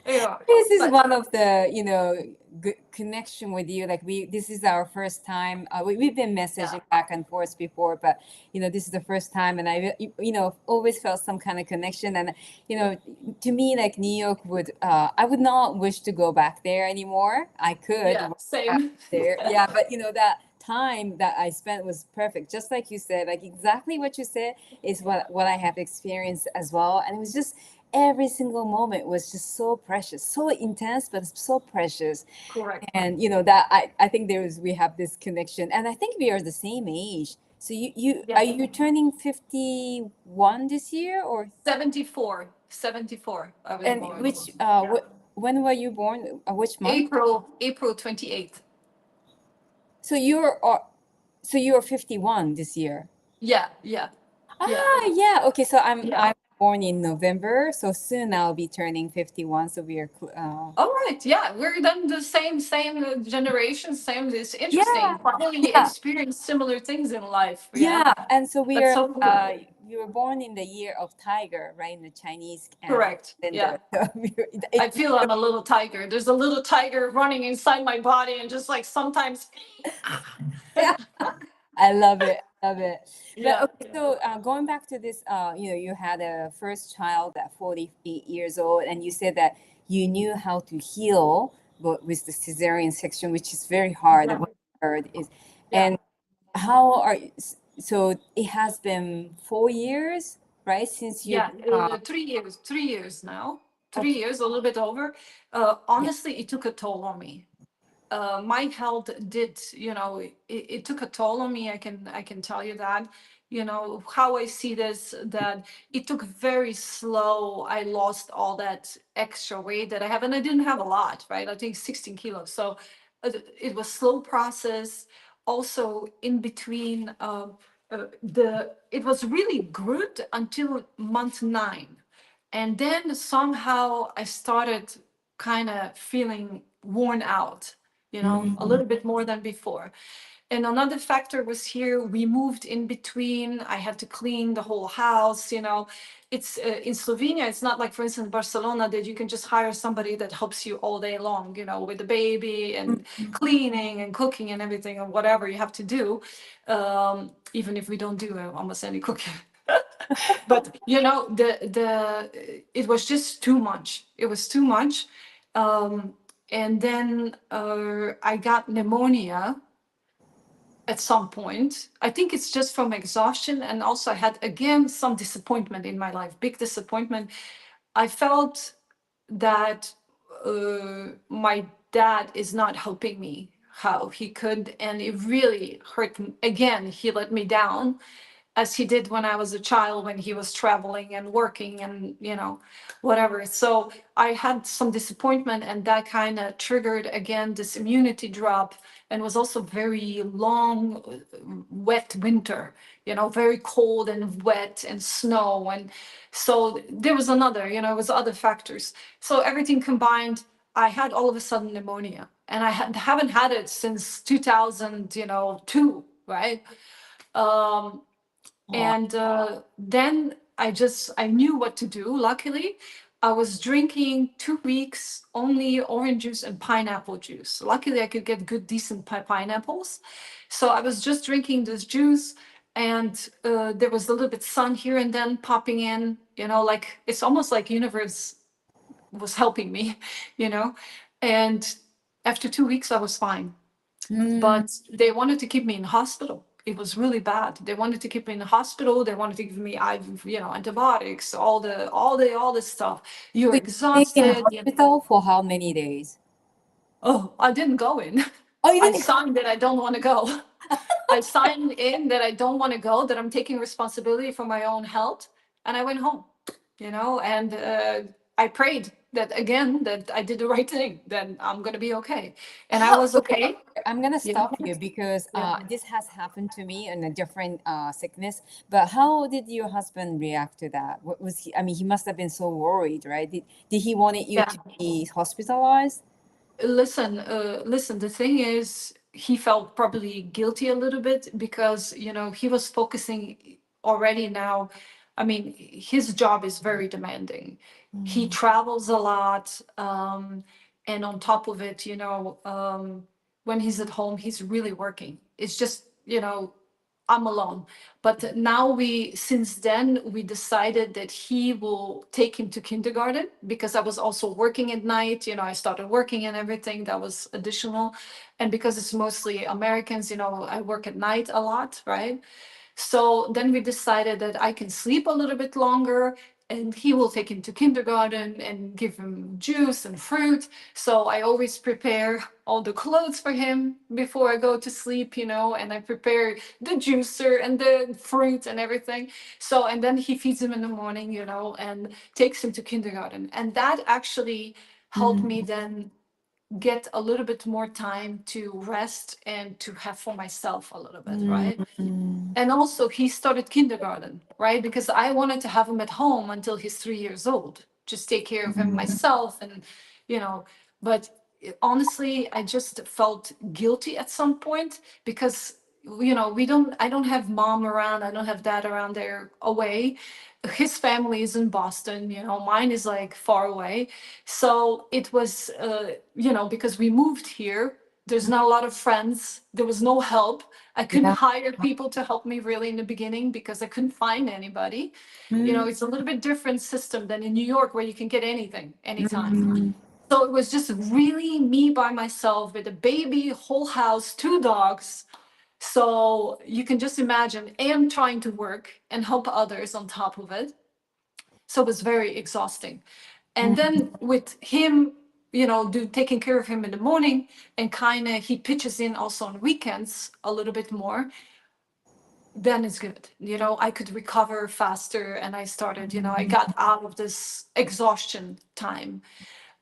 Yeah, this is but one of the, you know, good connection with you. Like this is our first time. We've been messaging yeah, back and forth before, but you know, this is the first time, and you know, always felt some kind of connection. And you know, to me, like New York would, I would not wish to go back there anymore. I could yeah, go back same. there, yeah, but you know, that time that I spent was perfect. Just like you said, like exactly what you said is what I have experienced as well, and it was just every single moment was just so precious, so intense, but so precious. Correct. And you know that I think we have this connection, and I think we are the same age. So you Yeah. are you turning 51 this year, or 74. 74. I was and born. which Yeah. when were you born? Which month? April 28th. So you're 51 this year. Yeah, yeah, yeah, Ah, yeah. Okay, so yeah. I'm born in November, so soon I'll be turning 51. So we are All right. Yeah, we're then the same generation, same. It's yeah, interesting. Finally yeah. experience similar things in life. Yeah, Yeah, and so that's so cool. we were born in the year of tiger, right? In the Chinese Correct. Yeah. calendar. So I feel I'm a little tiger. There's a little tiger running inside my body, and just like sometimes. yeah, I love it. Love it. But Yeah. okay, so going back to this, you know, you had a first child at 48 years old, and you said that you knew how to heal, but with the cesarean section, which is very hard. Yeah. What I heard is, Yeah. and how are so it has been 4 years, right, since you Yeah, 3 years, 3 years now, three okay, years, a little bit over. yeah. Honestly, it took a toll on me. My health did, you know, it took a toll on me. I can tell you that. You know how I see this, that it took very slow. I lost all that extra weight that I have, and I didn't have a lot, right? I think 16 kilos. So it was slow process. Also, in between, it was really good until month 9, and then somehow I started kind of feeling worn out, you know, a Mm, little bit more than before. And another factor was here, we moved in between. I had to clean the whole house, you know. It's in Slovenia, it's not like, for instance, Barcelona, that you can just hire somebody that helps you all day long, you know, with the baby and cleaning and cooking and everything, and whatever you have to do. Even if we don't do almost any cooking. But you know, it was just too much. It was too much. And then I got pneumonia, at some point. I think it's just from exhaustion. And also I had, again, some disappointment in my life, big disappointment. I felt that my dad is not helping me how he could. And it really hurt me. Again, he let me down, as he did when I was a child, when he was traveling and working and, whatever. So I had some disappointment, and that kind of triggered again this immunity drop, and was also very long, wet winter, very cold and wet and snow. And so there was another, it was other factors. So everything combined, I had all of a sudden pneumonia, and I haven't had it since 2002, right? And then I knew what to do. Luckily, I was drinking 2 weeks only orange juice and pineapple juice. Luckily, I could get good, decent pineapples. So I was just drinking this juice, and there was a little bit sun here and then popping in, like it's almost like universe was helping me, and after 2 weeks, I was fine. But they wanted to keep me in hospital. It was really bad. They wanted to keep me in the hospital. They wanted to give me, antibiotics, all this stuff. You're Wait, stay in exhausted. hospital for how many days? Oh, I didn't go in. Oh, you I didn't. signed that I don't want to go. I signed in that I don't want to go, that I'm taking responsibility for my own health. And I went home, and I prayed that again, that I did the right thing, that I'm going to be okay. And I was okay. I'm gonna stop you because this has happened to me in a different sickness. But how did your husband react to that? What was he? I mean, he must have been so worried, right? Did he wanted you to be hospitalized? Listen, the thing is, he felt probably guilty a little bit because, he was focusing already now. I mean, his job is very demanding. He travels a lot. And on top of it, when he's at home, he's really working. It's just, I'm alone. But now since then, we decided that he will take him to kindergarten, because I was also working at night. I started working and everything that was additional. And because it's mostly Americans, I work at night a lot, right? So then we decided that I can sleep a little bit longer, and he will take him to kindergarten and give him juice and fruit. So I always prepare all the clothes for him before I go to sleep, and I prepare the juicer and the fruit and everything. So, and then he feeds him in the morning, and takes him to kindergarten. And that actually helped me then get a little bit more time to rest and to have for myself a little bit, right? And also he started kindergarten, right? Because I wanted to have him at home until he's 3 years old, just take care of him myself. And, but honestly, I just felt guilty at some point because, I don't have mom around. I don't have dad around, there away. His family is in Boston, mine is like far away. So it was, because we moved here, there's not a lot of friends. There was no help. I couldn't hire people to help me really in the beginning because I couldn't find anybody. It's a little bit different system than in New York, where you can get anything, anytime. So it was just really me by myself with a baby, whole house, 2 dogs. So you can just imagine, am trying to work and help others on top of it. So it was very exhausting. And then with him, taking care of him in the morning, and kind of he pitches in also on weekends a little bit more, then it's good. I could recover faster, and I started, I got out of this exhaustion time.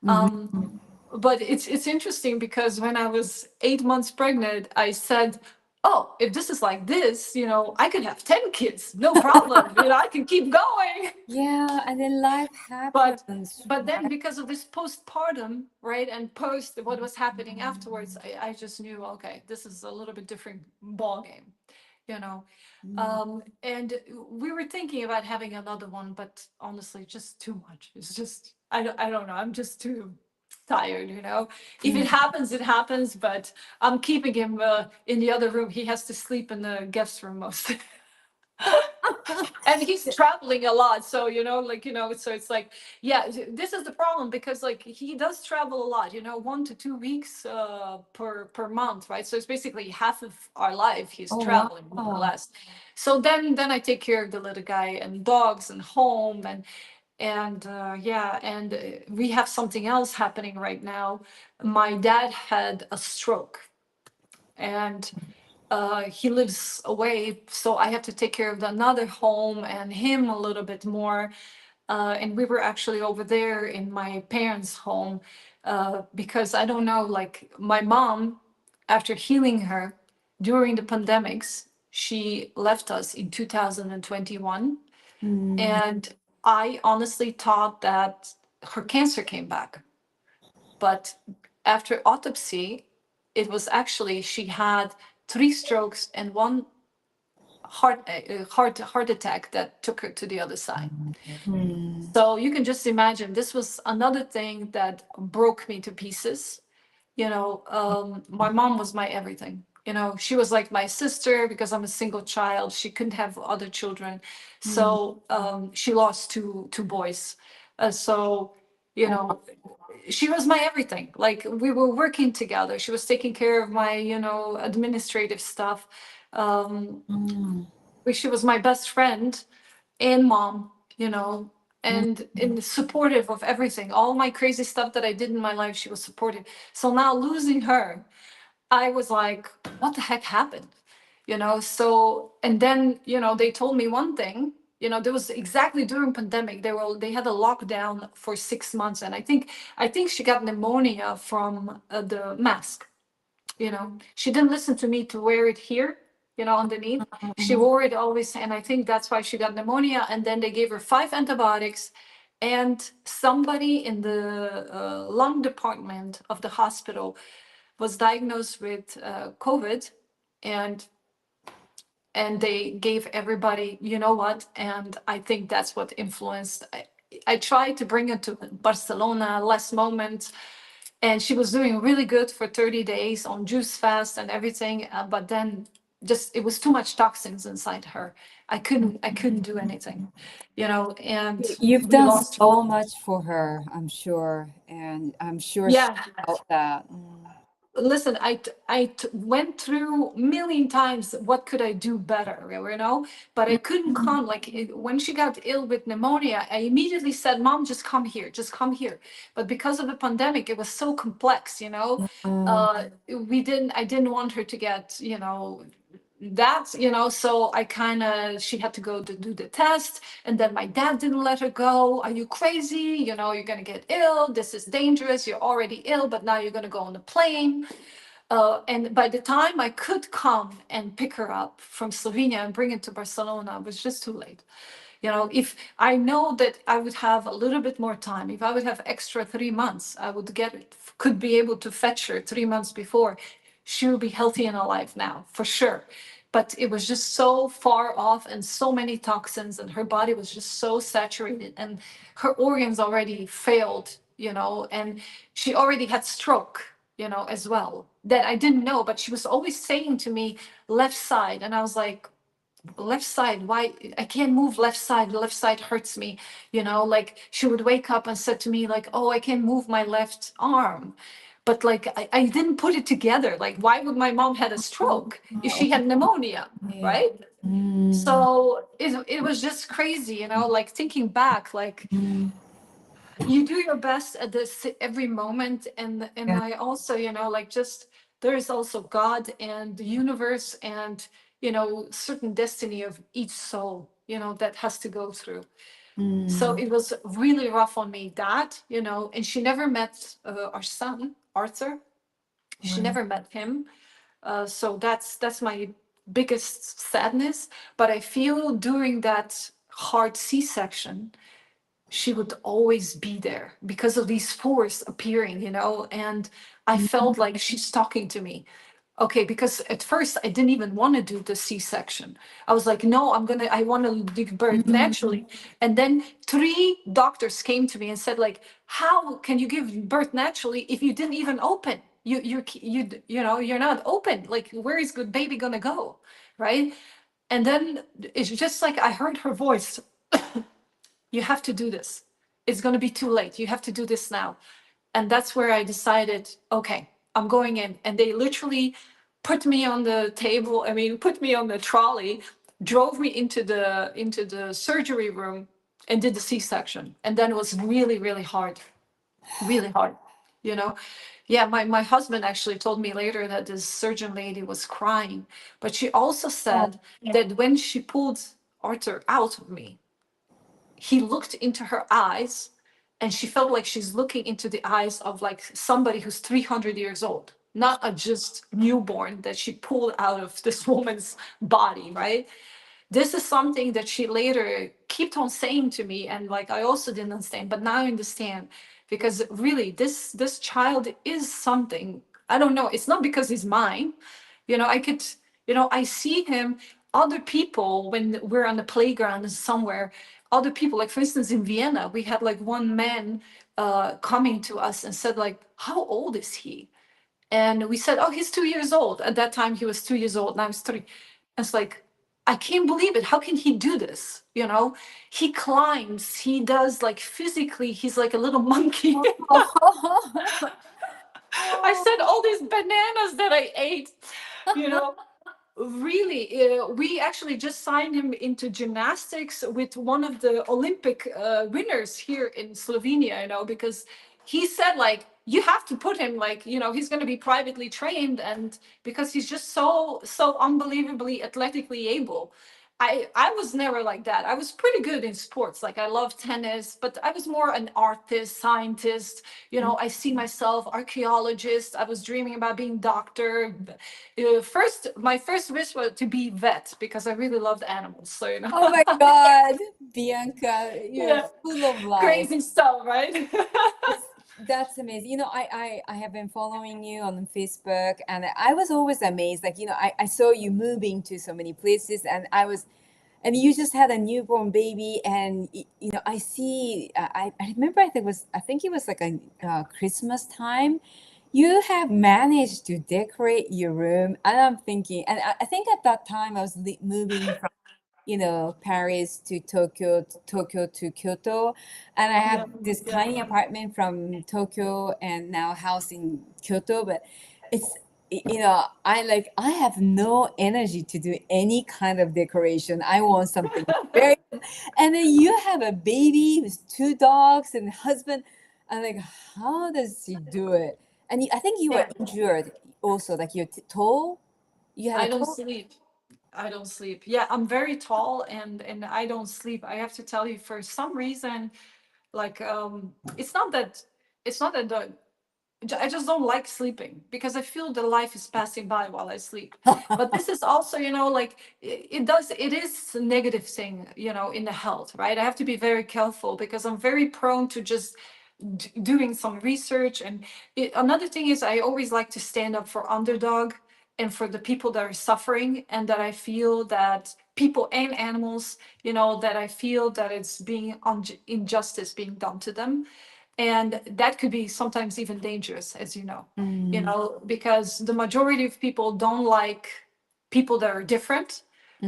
But it's interesting because when I was 8 months pregnant, I said, oh, if this is like this, I could have 10 kids, no problem. I can keep going. Yeah, and then life happens. But then because of this postpartum, right, and post what was happening afterwards, I just knew, okay, this is a little bit different ball game, and we were thinking about having another one, but honestly, just too much. It's just, I don't know. I'm just too tired, If it happens, it happens, but I'm keeping him in the other room. He has to sleep in the guest room mostly. And he's traveling a lot, so so it's like, yeah, this is the problem, because like he does travel a lot, 1 to 2 weeks per month, right? So it's basically half of our life he's Oh, traveling, more or wow. less. So then I take care of the little guy and dogs and home, and we have something else happening right now. My dad had a stroke, and he lives away, so I have to take care of another home and him a little bit more. And we were actually over there in my parents' home, because I don't know, like my mom, after healing her during the pandemics, she left us in 2021. Mm. And I honestly thought that her cancer came back. But after autopsy, it was actually she had 3 strokes and one heart attack that took her to the other side. Mm. So you can just imagine, this was another thing that broke me to pieces. My mom was my everything. She was like my sister, because I'm a single child. She couldn't have other children. So she lost two boys. So, you know, she was my everything. Like we were working together. She was taking care of my, administrative stuff. Mm. She was my best friend and mom, and supportive of everything. All my crazy stuff that I did in my life, she was supportive. So now losing her, I was like, what the heck happened? So, and then, they told me one thing, there was exactly during pandemic, they had a lockdown for 6 months. And I think she got pneumonia from the mask. She didn't listen to me to wear it here, underneath. She wore it always, and I think that's why she got pneumonia. And then they gave her 5 antibiotics, and somebody in the lung department of the hospital was diagnosed with COVID, and they gave everybody, you know what? And I think that's what influenced. I tried to bring her to Barcelona last moment, and she was doing really good for 30 days on juice fast and everything, but then just it was too much toxins inside her. I couldn't do anything, and You've we done lost her. so much for her, I'm sure, and I'm sure she Yeah. felt that. Listen, went through a million times what could I do better, but I couldn't come. Like when she got ill with pneumonia, I immediately said, Mom, just come here, just come here. But because of the pandemic, it was so complex, I didn't want her to get, so she had to go to do the test. And then my dad didn't let her go. Are you crazy? You're going to get ill. This is dangerous. You're already ill, but now you're going to go on the plane. And by the time I could come and pick her up from Slovenia and bring it to Barcelona, it was just too late. If I know that I would have a little bit more time, if I would have extra 3 months, I would could be able to fetch her 3 months before. She will be healthy and alive now, for sure. But it was just so far off, and so many toxins, and her body was just so saturated, and her organs already failed, and she already had stroke, as well, that I didn't know. But she was always saying to me, left side. And I was like, left side, why? I can't move left side, the left side hurts me. Like she would wake up and said to me like, oh, I can't move my left arm. But like I didn't put it together. Like, why would my mom had a stroke if she had pneumonia, Yeah. right? Mm. So it was just crazy, like thinking back, like you do your best at this every moment. And Yeah. I also, like, just there is also God and the universe, and certain destiny of each soul, that has to go through. So it was really rough on me, that, and she never met our son Arthur. She never met him. So that's my biggest sadness. But I feel during that hard C-section, she would always be there because of these spores appearing, and I felt like she's talking to me. Okay, because at first I didn't even want to do the C-section. I was like, no, I want to give birth naturally. And then 3 doctors came to me and said, like, how can you give birth naturally if you didn't even open? You're not open. Like, where is good baby gonna go, right? And then it's just like I heard her voice. You have to do this. It's going to be too late. You have to do this now. And that's where I decided, okay, I'm going in. And they literally put me on the table. I mean, put me on the trolley, drove me into the surgery room, and did the C-section. And then it was really, really hard, really hard. You know, yeah. My husband actually told me later that this surgeon lady was crying, but she also said that when she pulled Arthur out of me, he looked into her eyes, and she felt like she's looking into the eyes of like somebody who's 300 years old, not a just newborn that she pulled out of this woman's body, right? This is something that she later kept on saying to me, and like I also didn't understand, but now I understand, because really this child is something. I don't know, it's not because he's mine. I could, I see him, other people, when we're on the playground somewhere, other people, like for instance in Vienna, we had like one man coming to us and said like, how old is he? And we said, oh, he's 2 years old. At that time he was 2 years old, now he's 3. And it's like, I can't believe it. How can he do this? He climbs, he does, like physically, he's like a little monkey. I said all these bananas that I ate, you know. Really, we actually just signed him into gymnastics with one of the Olympic winners here in Slovenia, because he said like, you have to put him like, he's going to be privately trained, and because he's just so unbelievably athletically able. I was never like that. I was pretty good in sports. Like I love tennis, but I was more an artist, scientist. I see myself archaeologist. I was dreaming about being doctor. My first wish was to be vet, because I really loved animals. So Oh my God, Bianca, you're yeah, full of life. crazy stuff, right? That's amazing. I have been following you on Facebook, and I was always amazed. Like, I saw you moving to so many places, and you just had a newborn baby, and I see. I remember. I think it was like a Christmas time. You have managed to decorate your room, and I'm thinking, and I think at that time I was moving from Paris to Tokyo to Kyoto. And I have this tiny apartment from Tokyo and now house in Kyoto. But it's, I have no energy to do any kind of decoration. I want something very, and then you have a baby with 2 dogs and husband. I'm like, how does she do it? And I think you were injured also, like your toe. You had I a don't toe. sleep. I don't sleep. Yeah, I'm very tall, and I don't sleep. I have to tell you, for some reason, like it's not that I just don't like sleeping, because I feel the life is passing by while I sleep. But this is also, like it is a negative thing, in the health, right? I have to be very careful, because I'm very prone to just doing some research. And another thing is, I always like to stand up for underdog and for the people that are suffering, and that I feel that people and animals, that I feel that it's being injustice being done to them. And that could be sometimes even dangerous, as because the majority of people don't like people that are different,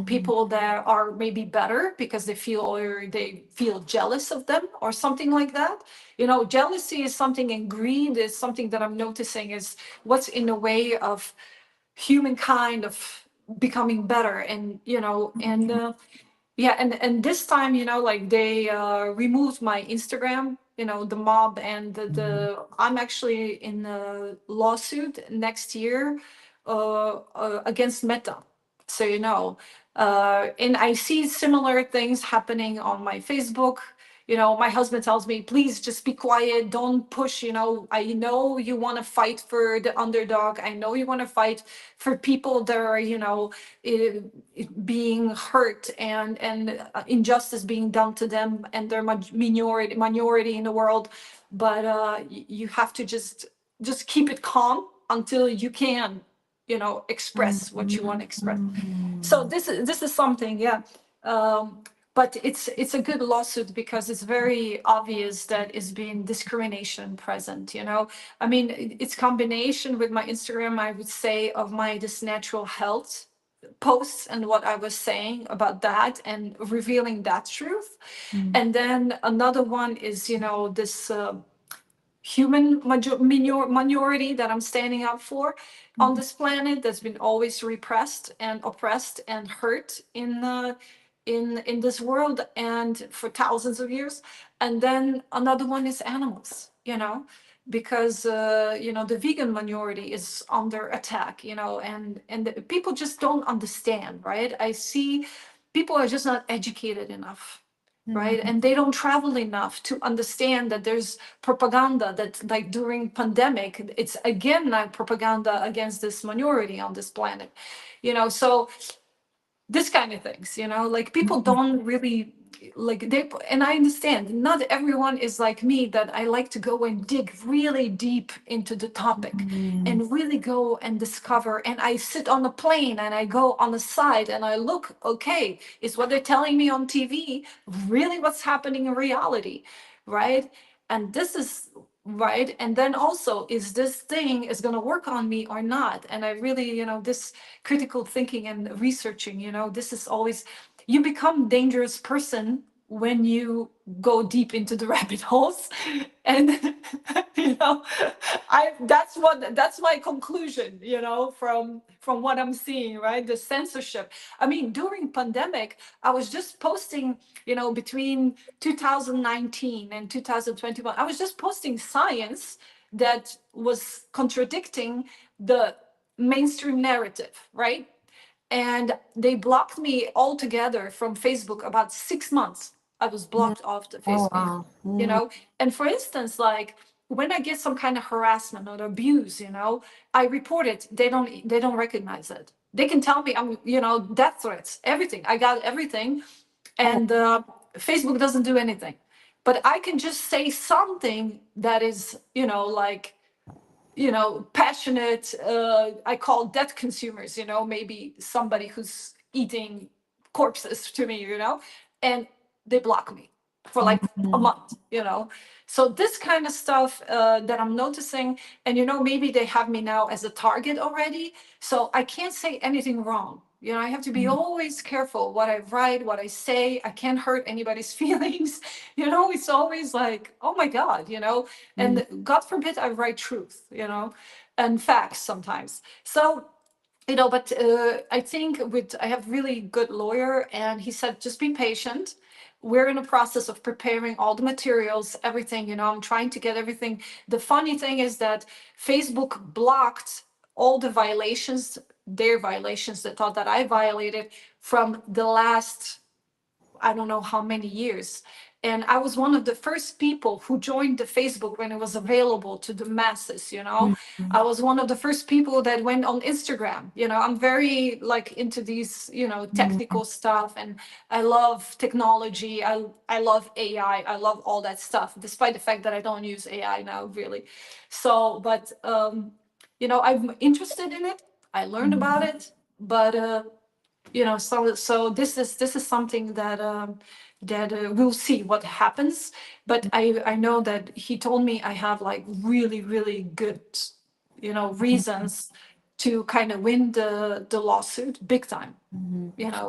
people that are maybe better, because they feel jealous of them or something like that. Jealousy is something, and greed is something that I'm noticing is what's in the way of humankind of becoming better. And yeah, and this time, like they removed my Instagram, the mob, and I'm actually in a lawsuit next year against Meta. So, and I see similar things happening on my Facebook. My husband tells me, please just be quiet, don't push. I know you want to fight for the underdog. I know you want to fight for people that are, being hurt, and injustice being done to them, and they're minority in the world. But you have to just keep it calm until you can, express what you want to express. So this is something, yeah. But it's a good lawsuit, because it's very obvious that is being discrimination present. I mean, it's combination with my Instagram, I would say, of my this natural health posts and what I was saying about that and revealing that truth. And then another one is, this human minority that I'm standing up for on this planet that's been always repressed and oppressed and hurt in this world and for thousands of years. And then another one is animals, because the vegan minority is under attack, and the people just don't understand, right? I see people are just not educated enough, right? And they don't travel enough to understand that there's propaganda that, like, during pandemic, it's again like propaganda against this minority on this planet, so this kind of things, like people don't really like and I understand not everyone is like me, that I like to go and dig really deep into the topic and really go and discover, and I sit on a plane and I go on the side and I look, okay, is what they're telling me on TV really what's happening in reality, right? And this is right. And then also, is this thing is going to work on me or not? And I really, this critical thinking and researching, this is always, you become dangerous person when you go deep into the rabbit holes. And that's my conclusion, from what I'm seeing, right? The censorship. I mean, during pandemic, I was just posting, between 2019 and 2021, I was just posting science that was contradicting the mainstream narrative, right? And they blocked me altogether from Facebook about 6 months. I was blocked off the Oh, Facebook, wow. and for instance, like when I get some kind of harassment or abuse, I report it. They don't recognize it. They can tell me I'm, death threats, everything. I got everything, and Facebook doesn't do anything. But I can just say something that is, like, passionate. I call dead consumers, maybe somebody who's eating corpses to me, and they block me for like a month, So this kind of stuff that I'm noticing, and maybe they have me now as a target already, so I can't say anything wrong. I have to be always careful what I write, what I say. I can't hurt anybody's feelings. It's always like, oh my God, and God forbid I write truth, and facts sometimes. So, but I think I have really good lawyer, and he said, just be patient. We're in a process of preparing all the materials, everything, I'm trying to get everything. The funny thing is that Facebook blocked all the violations, their violations, that thought that I violated from the last, I don't know how many years. And I was one of the first people who joined the Facebook when it was available to the masses, I was one of the first people that went on Instagram. I'm very like into these, technical stuff, and I love technology. I love AI. I love all that stuff, despite the fact that I don't use AI now, really. So, but I'm interested in it. I learned about it, but so this is something that we'll see what happens. But I know that he told me I have like really really good reasons to kind of win the lawsuit big time,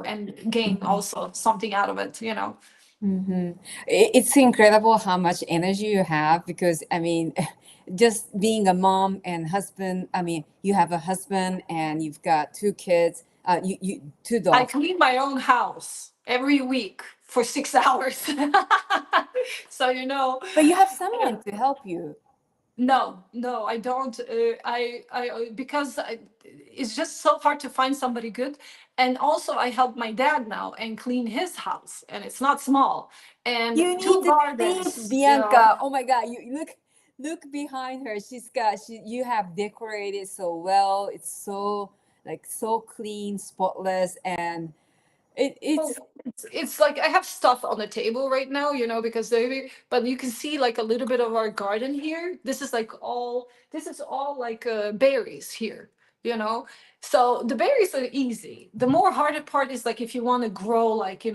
and gain also something out of it. It's incredible how much energy you have, because I mean, just being a mom and husband. I mean, you have a husband and you've got two kids. You two I dogs. clean my own house every week for 6 hours. So But you have someone to help you. no, I don't. Because it's just so hard to find somebody good. And also, I help my dad now and clean his house, and it's not small. And You need two to see gardens, Bianca. Oh my God! You look behind her. You have decorated so well. It's so like so clean, spotless, and it's It's like I have stuff on the table right now, because but you can see like a little bit of our garden here. This is all like berries here, So the berries are easy. The more harder part is like if you want to grow like,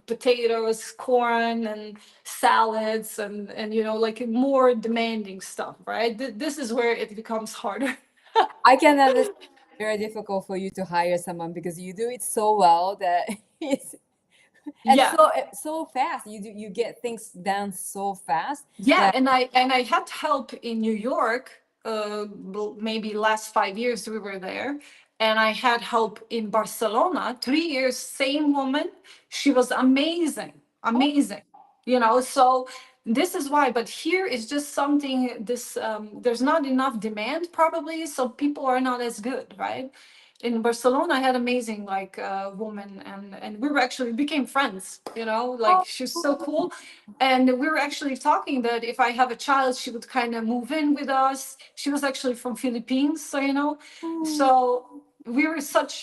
potatoes, corn, and salads, and like more demanding stuff, right? This is where it becomes harder. I can understand very difficult for you to hire someone because you do it so well that it's and Yeah. so fast. You get things done so fast. Yeah, That, and I had help in New York. Maybe last 5 years we were there, and I had help in Barcelona. 3 years, same woman. She was amazing, amazing. You know, so this is why. But here is just something. This there's not enough demand probably, so people are not as good, right? In Barcelona, I had amazing like woman, and we were actually became friends. You know, like she's so cool. And we were actually talking that if I have a child, she would kind of move in with us. She was actually from Philippines, so you know, so we were such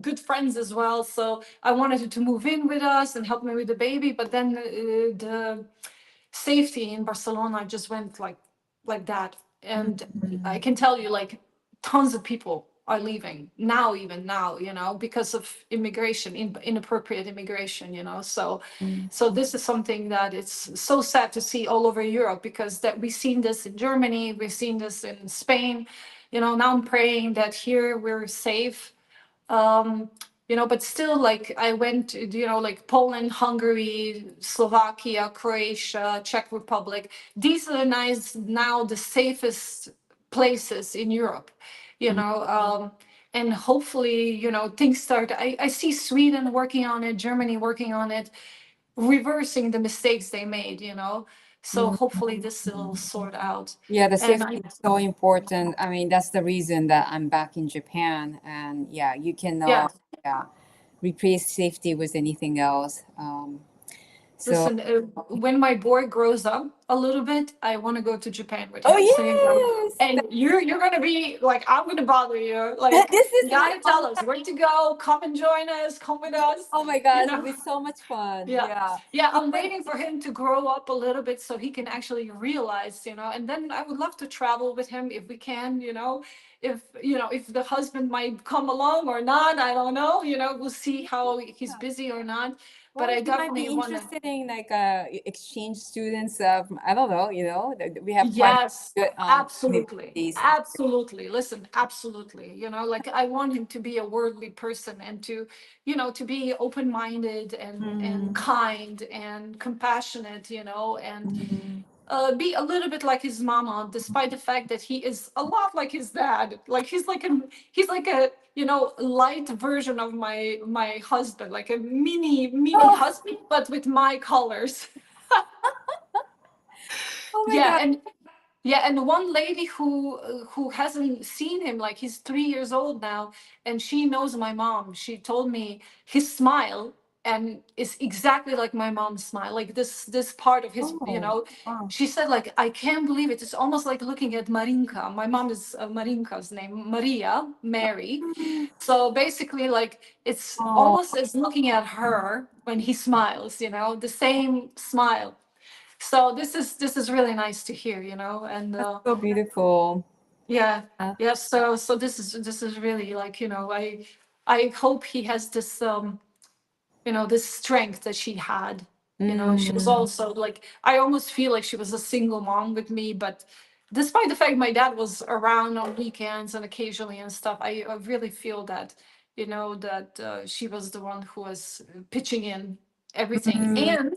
good friends as well. So I wanted her to move in with us and help me with the baby. But then the safety in Barcelona just went like that, and I can tell you like tons of people are leaving now, even now, you know, because of immigration, inappropriate immigration, you know. So so this is something that it's so sad to see all over Europe, because that we've seen this in Germany, we've seen this in Spain, you know. Now I'm praying that here we're safe. You know, but still, like I went to, you know, like Poland, Hungary, Slovakia, Croatia, Czech Republic. These are nice now the safest places in Europe, you know. And hopefully, you know, things start. I see Sweden working on it, Germany working on it, reversing the mistakes they made, you know. So hopefully this will sort out. yeah, the And safety is so important. I mean, that's the reason that I'm back in Japan. And yeah, you yeah. cannot replace safety with anything else. So, Listen, when my boy grows up a little bit, I want to go to Japan with oh him. So, you know, yes, and you're gonna be like, I'm gonna bother you. Like, this you is my gotta tell us where to go. Come and join us. Come with us. oh my You God, it'll know. be so much fun. Yeah, Yeah. yeah. I'm Even waiting for him to grow up a little bit so he can actually realize, you know. And then I would love to travel with him if we can, you know. If you know, if the husband might come along or not, I don't know. You know, we'll see how he's busy or not. But well, I he might be definitely want to. interested in like exchange students. I don't know. You know, we have quite Yes, good absolutely. universities. Absolutely. Listen, absolutely. You know, like I want him to be a worldly person and to, you know, to be open-minded and kind and compassionate, you know, and be a little bit like his mama, despite the fact that he is a lot like his dad. Like he's like a, you know, light version of my husband, like a mini Oh, husband, but with my colors. oh my Yeah, God. and yeah, and one lady who hasn't seen him, like he's 3 years old now, and she knows my mom. She told me his smile and is exactly like my mom's smile. Like this part of his, you Oh, know. wow. She said like I can't believe it. It's almost like looking at Marinka. My mom is Marinka's name, Maria, Mary. So basically, like it's Oh, almost as looking at her when he smiles. You know, the same smile. So this is really nice to hear, you know. And that's so beautiful. yeah, Uh, yeah. So this is really like, you know, I hope he has this you know, this strength that she had. You know, she was also like, I almost feel like she was a single mom with me, but despite the fact my dad was around on weekends and occasionally and stuff, I really feel that, you know, that she was the one who was pitching in everything, and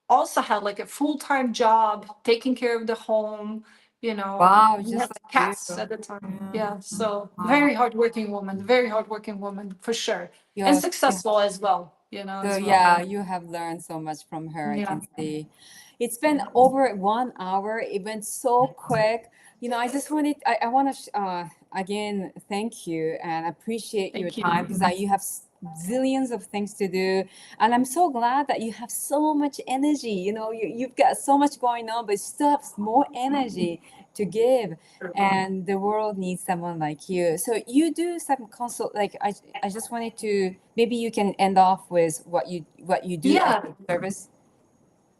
also had like a full-time job taking care of the home, you know. wow, We just had like you. cats at the time. Yeah. Yeah, so Wow. very hardworking woman for sure, and Yes. successful as well, you know, So as well. yeah, you have learned so much from her. I Yeah, can see. It's been over 1 hour. It went so quick. You know, I just wanted. I want to again thank you and appreciate your thank time you. because you have zillions of things to do, and I'm so glad that you have so much energy. You know, you've got so much going on, but you still have more energy to give, and the world needs someone like you. So you do some consult. Like I just wanted to maybe you can end off with what you do as Yeah, a service.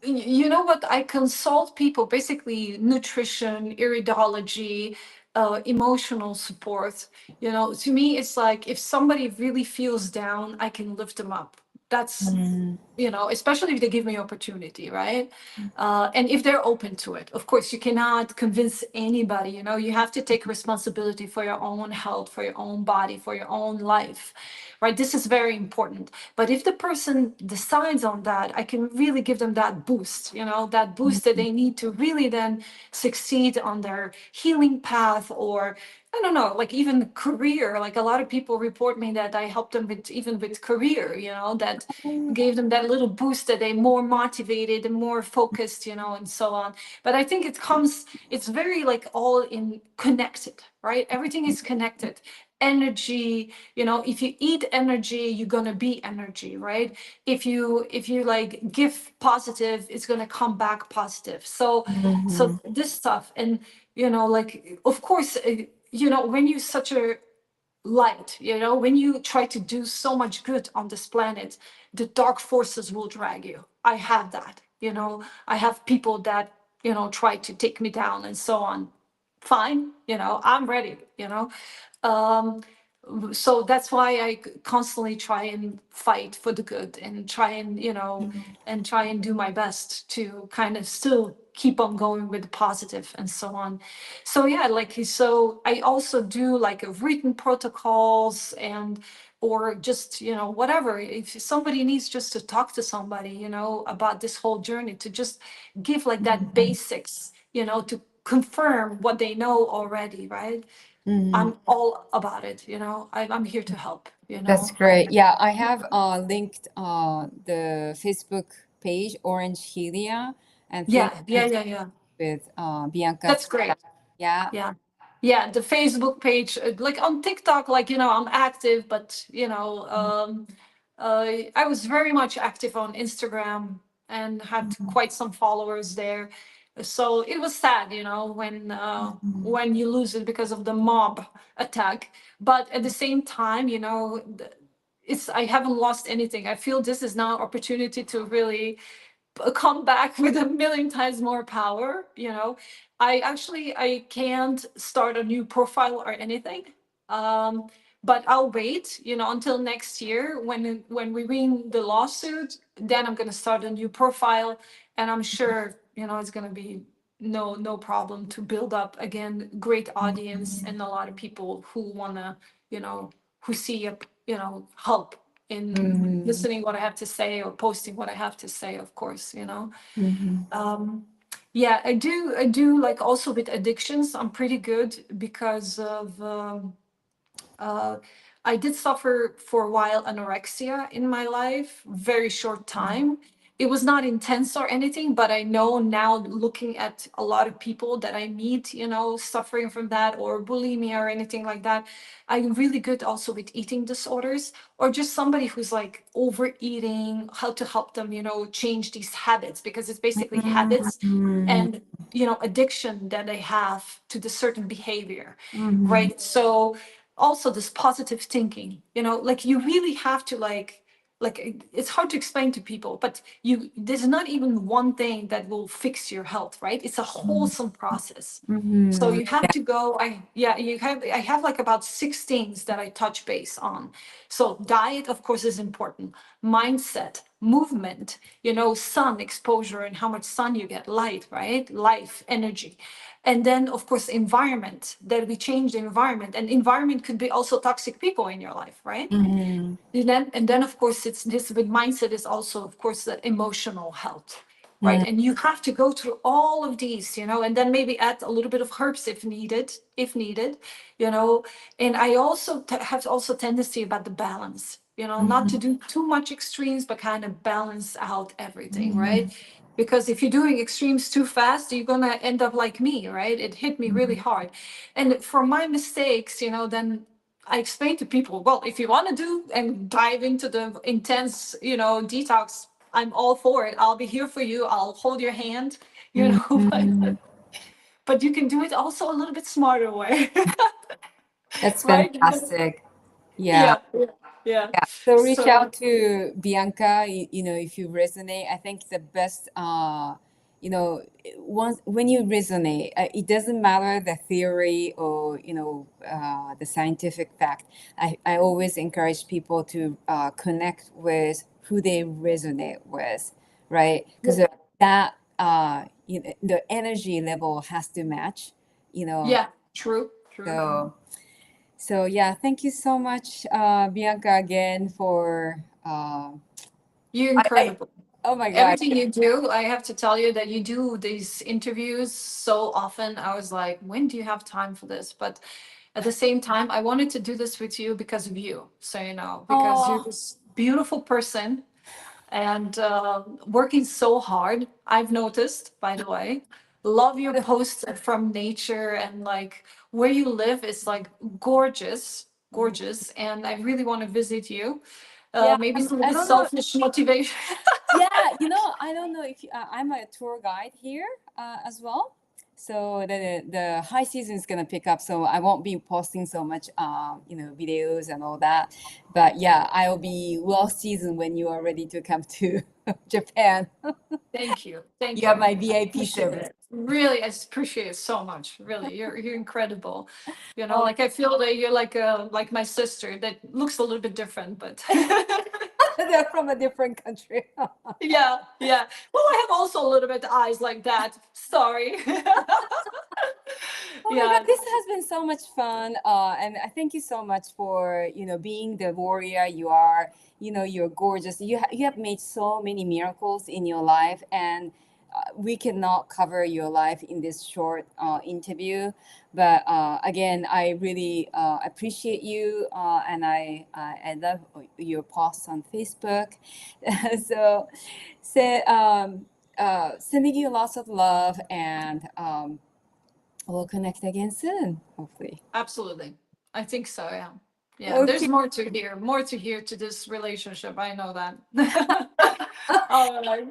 you know what, I consult people basically nutrition, iridology, emotional support. You know, to me it's like if somebody really feels down, I can lift them up. That's, Mm. you know, especially if they give me opportunity, right? And if they're open to it. Of course, you cannot convince anybody, you know, you have to take responsibility for your own health, for your own body, for your own life, right? This is very important. But if the person decides on that, I can really give them that boost, you know, that boost that they need to really then succeed on their healing path, or I don't know, like even career. Like a lot of people report me that I helped them with even with career, you know, that gave them that little boost, that they more motivated and more focused, you know, and so on. But I think it's very like all in connected, right? Everything is connected. Energy, you know, if you eat energy, you're gonna be energy, right? If you like give positive, it's gonna come back positive. So Mhm. this stuff, and you know, like of course, you know, when you're such a light, you know, when you try to do so much good on this planet, the dark forces will drag you. I have that, you know, I have people that, you know, try to take me down and so on. Fine, you know, I'm ready, you know. um so that's why I constantly try and fight for the good, and try and, you know, and try and do my best to kind of still keep on going with the positive and so on. So yeah, like, so I also do like a written protocols, and or just, you know, whatever, if somebody needs just to talk to somebody, you know, about this whole journey, to just give like that basics, you know, to confirm what they know already, right? Mhm. I'm all about it, you know. I'm here to help, you That's know. great. Yeah, I have linked the Facebook page Orange Helia and feel Yeah, free yeah, to yeah, yeah. with Bianca. That's great. Yeah. Yeah. Yeah, the Facebook page, like on TikTok, like, you know, I'm active, but you know, I was very much active on Instagram and had quite some followers there. So it was sad, you know, when you lose it because of the mob attack. But at the same time, you know, it's, I haven't lost anything. I feel this is now opportunity to really come back with a million times more power, you know. I can't start a new profile or anything. um but I'll wait, you know, until next year when we win the lawsuit. Then I'm going to start a new profile, and I'm sure, you know, it's going to be no problem to build up again great audience, and a lot of people who want to, you know, who see a, you know, help in Mhm. listening what I have to say, or posting what I have to say, of course, you know. Mhm. Yeah, I do like also with addictions, I'm pretty good because of uh, I did suffer for a while anorexia in my life, very short time. It was not intense or anything, but I know now, looking at a lot of people that I meet, you know, suffering from that, or bulimia or anything like that. I'm really good also with eating disorders, or just somebody who's like overeating, how to help them, you know, change these habits, because it's basically habits Mhm. and, you know, addiction that they have to the certain behavior, Mhm. right? So also this positive thinking, you know, like you really have to like it's hard to explain to people, but you, there's not even one thing that will fix your health, right? It's a wholesome process. So Mhm. you have to go, I have like about 6 things that I touch base on. So diet, of course, is important. Mindset, movement, you know, sun exposure and how much sun you get, light, right? Life, energy. And then of course environment, that we change the environment, and environment could be also toxic people in your life, right? Mhm. And then of course it's this with mindset is also of course the emotional health, right? And you have to go through all of these, you know, and then maybe add a little bit of herbs if needed, you know. And I also have also tendency about the balance, you know, not to do too much extremes, but kind of balance out everything, right? Because if you're doing extremes too fast, you're gonna end up like me, right? It hit me really hard. And for my mistakes, you know, then I explain to people, well, if you want to do and dive into the intense, you know, detox, I'm all for it. I'll be here for you. I'll hold your hand, you know, Mhm. but you can do it also a little bit smarter way, That's right? fantastic. Yeah. Yeah, yeah, yeah. Yeah. So reach So out to Bianca, you know, if you resonate. I think the best, you know, once when you resonate, it doesn't matter the theory or, you know, the scientific fact. I always encourage people to connect with who they resonate with, right? Because Yeah. that the energy level has to match, Yeah, true. So yeah, thank you so much, Bianca, again for You're I incredible. oh my god. Everything you do, I have to tell you that you do these interviews so often. I was like, when do you have time for this? But at the same time, I wanted to do this with you because of you. So, because you're Oh, this beautiful person and working so hard. I've noticed, by the way. Love your posts from nature and like where you live is like gorgeous, gorgeous. And I really want to visit you. yeah, Maybe some of I the don't know. selfish motivation. Yeah, I don't know if I'm a tour guide here as well. So the high season is gonna pick up, so I won't be posting so much, videos and all that. But yeah, I'll be well seasoned when you are ready to come to Japan. Thank you. Thank You have you. my I VIP appreciate service. it. Really, I appreciate it so much. Really, you're incredible. Oh, Like I feel that you're like my sister that looks a little bit different, but they're from a different country. yeah, yeah. Well, I have also a little bit eyes like that. Sorry. Oh my God, Yeah. this has been so much fun. And I thank you so much for, being the warrior you are. You're gorgeous. You have made so many miracles in your life, and we cannot cover your life in this short interview. But again, I really appreciate you, and I love your posts on Facebook. so, sending you lots of love, and we'll connect again soon, hopefully. Absolutely. I think so, yeah. Yeah, Okay. there's more to hear to this relationship. I know that. All right.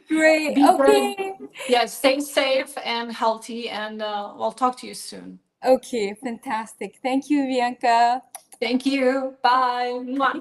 Great. Be very, Okay. yeah, stay safe and healthy, and I'll talk to you soon. Okay. Fantastic. Thank you, Bianca. Thank you. Bye. Mwah.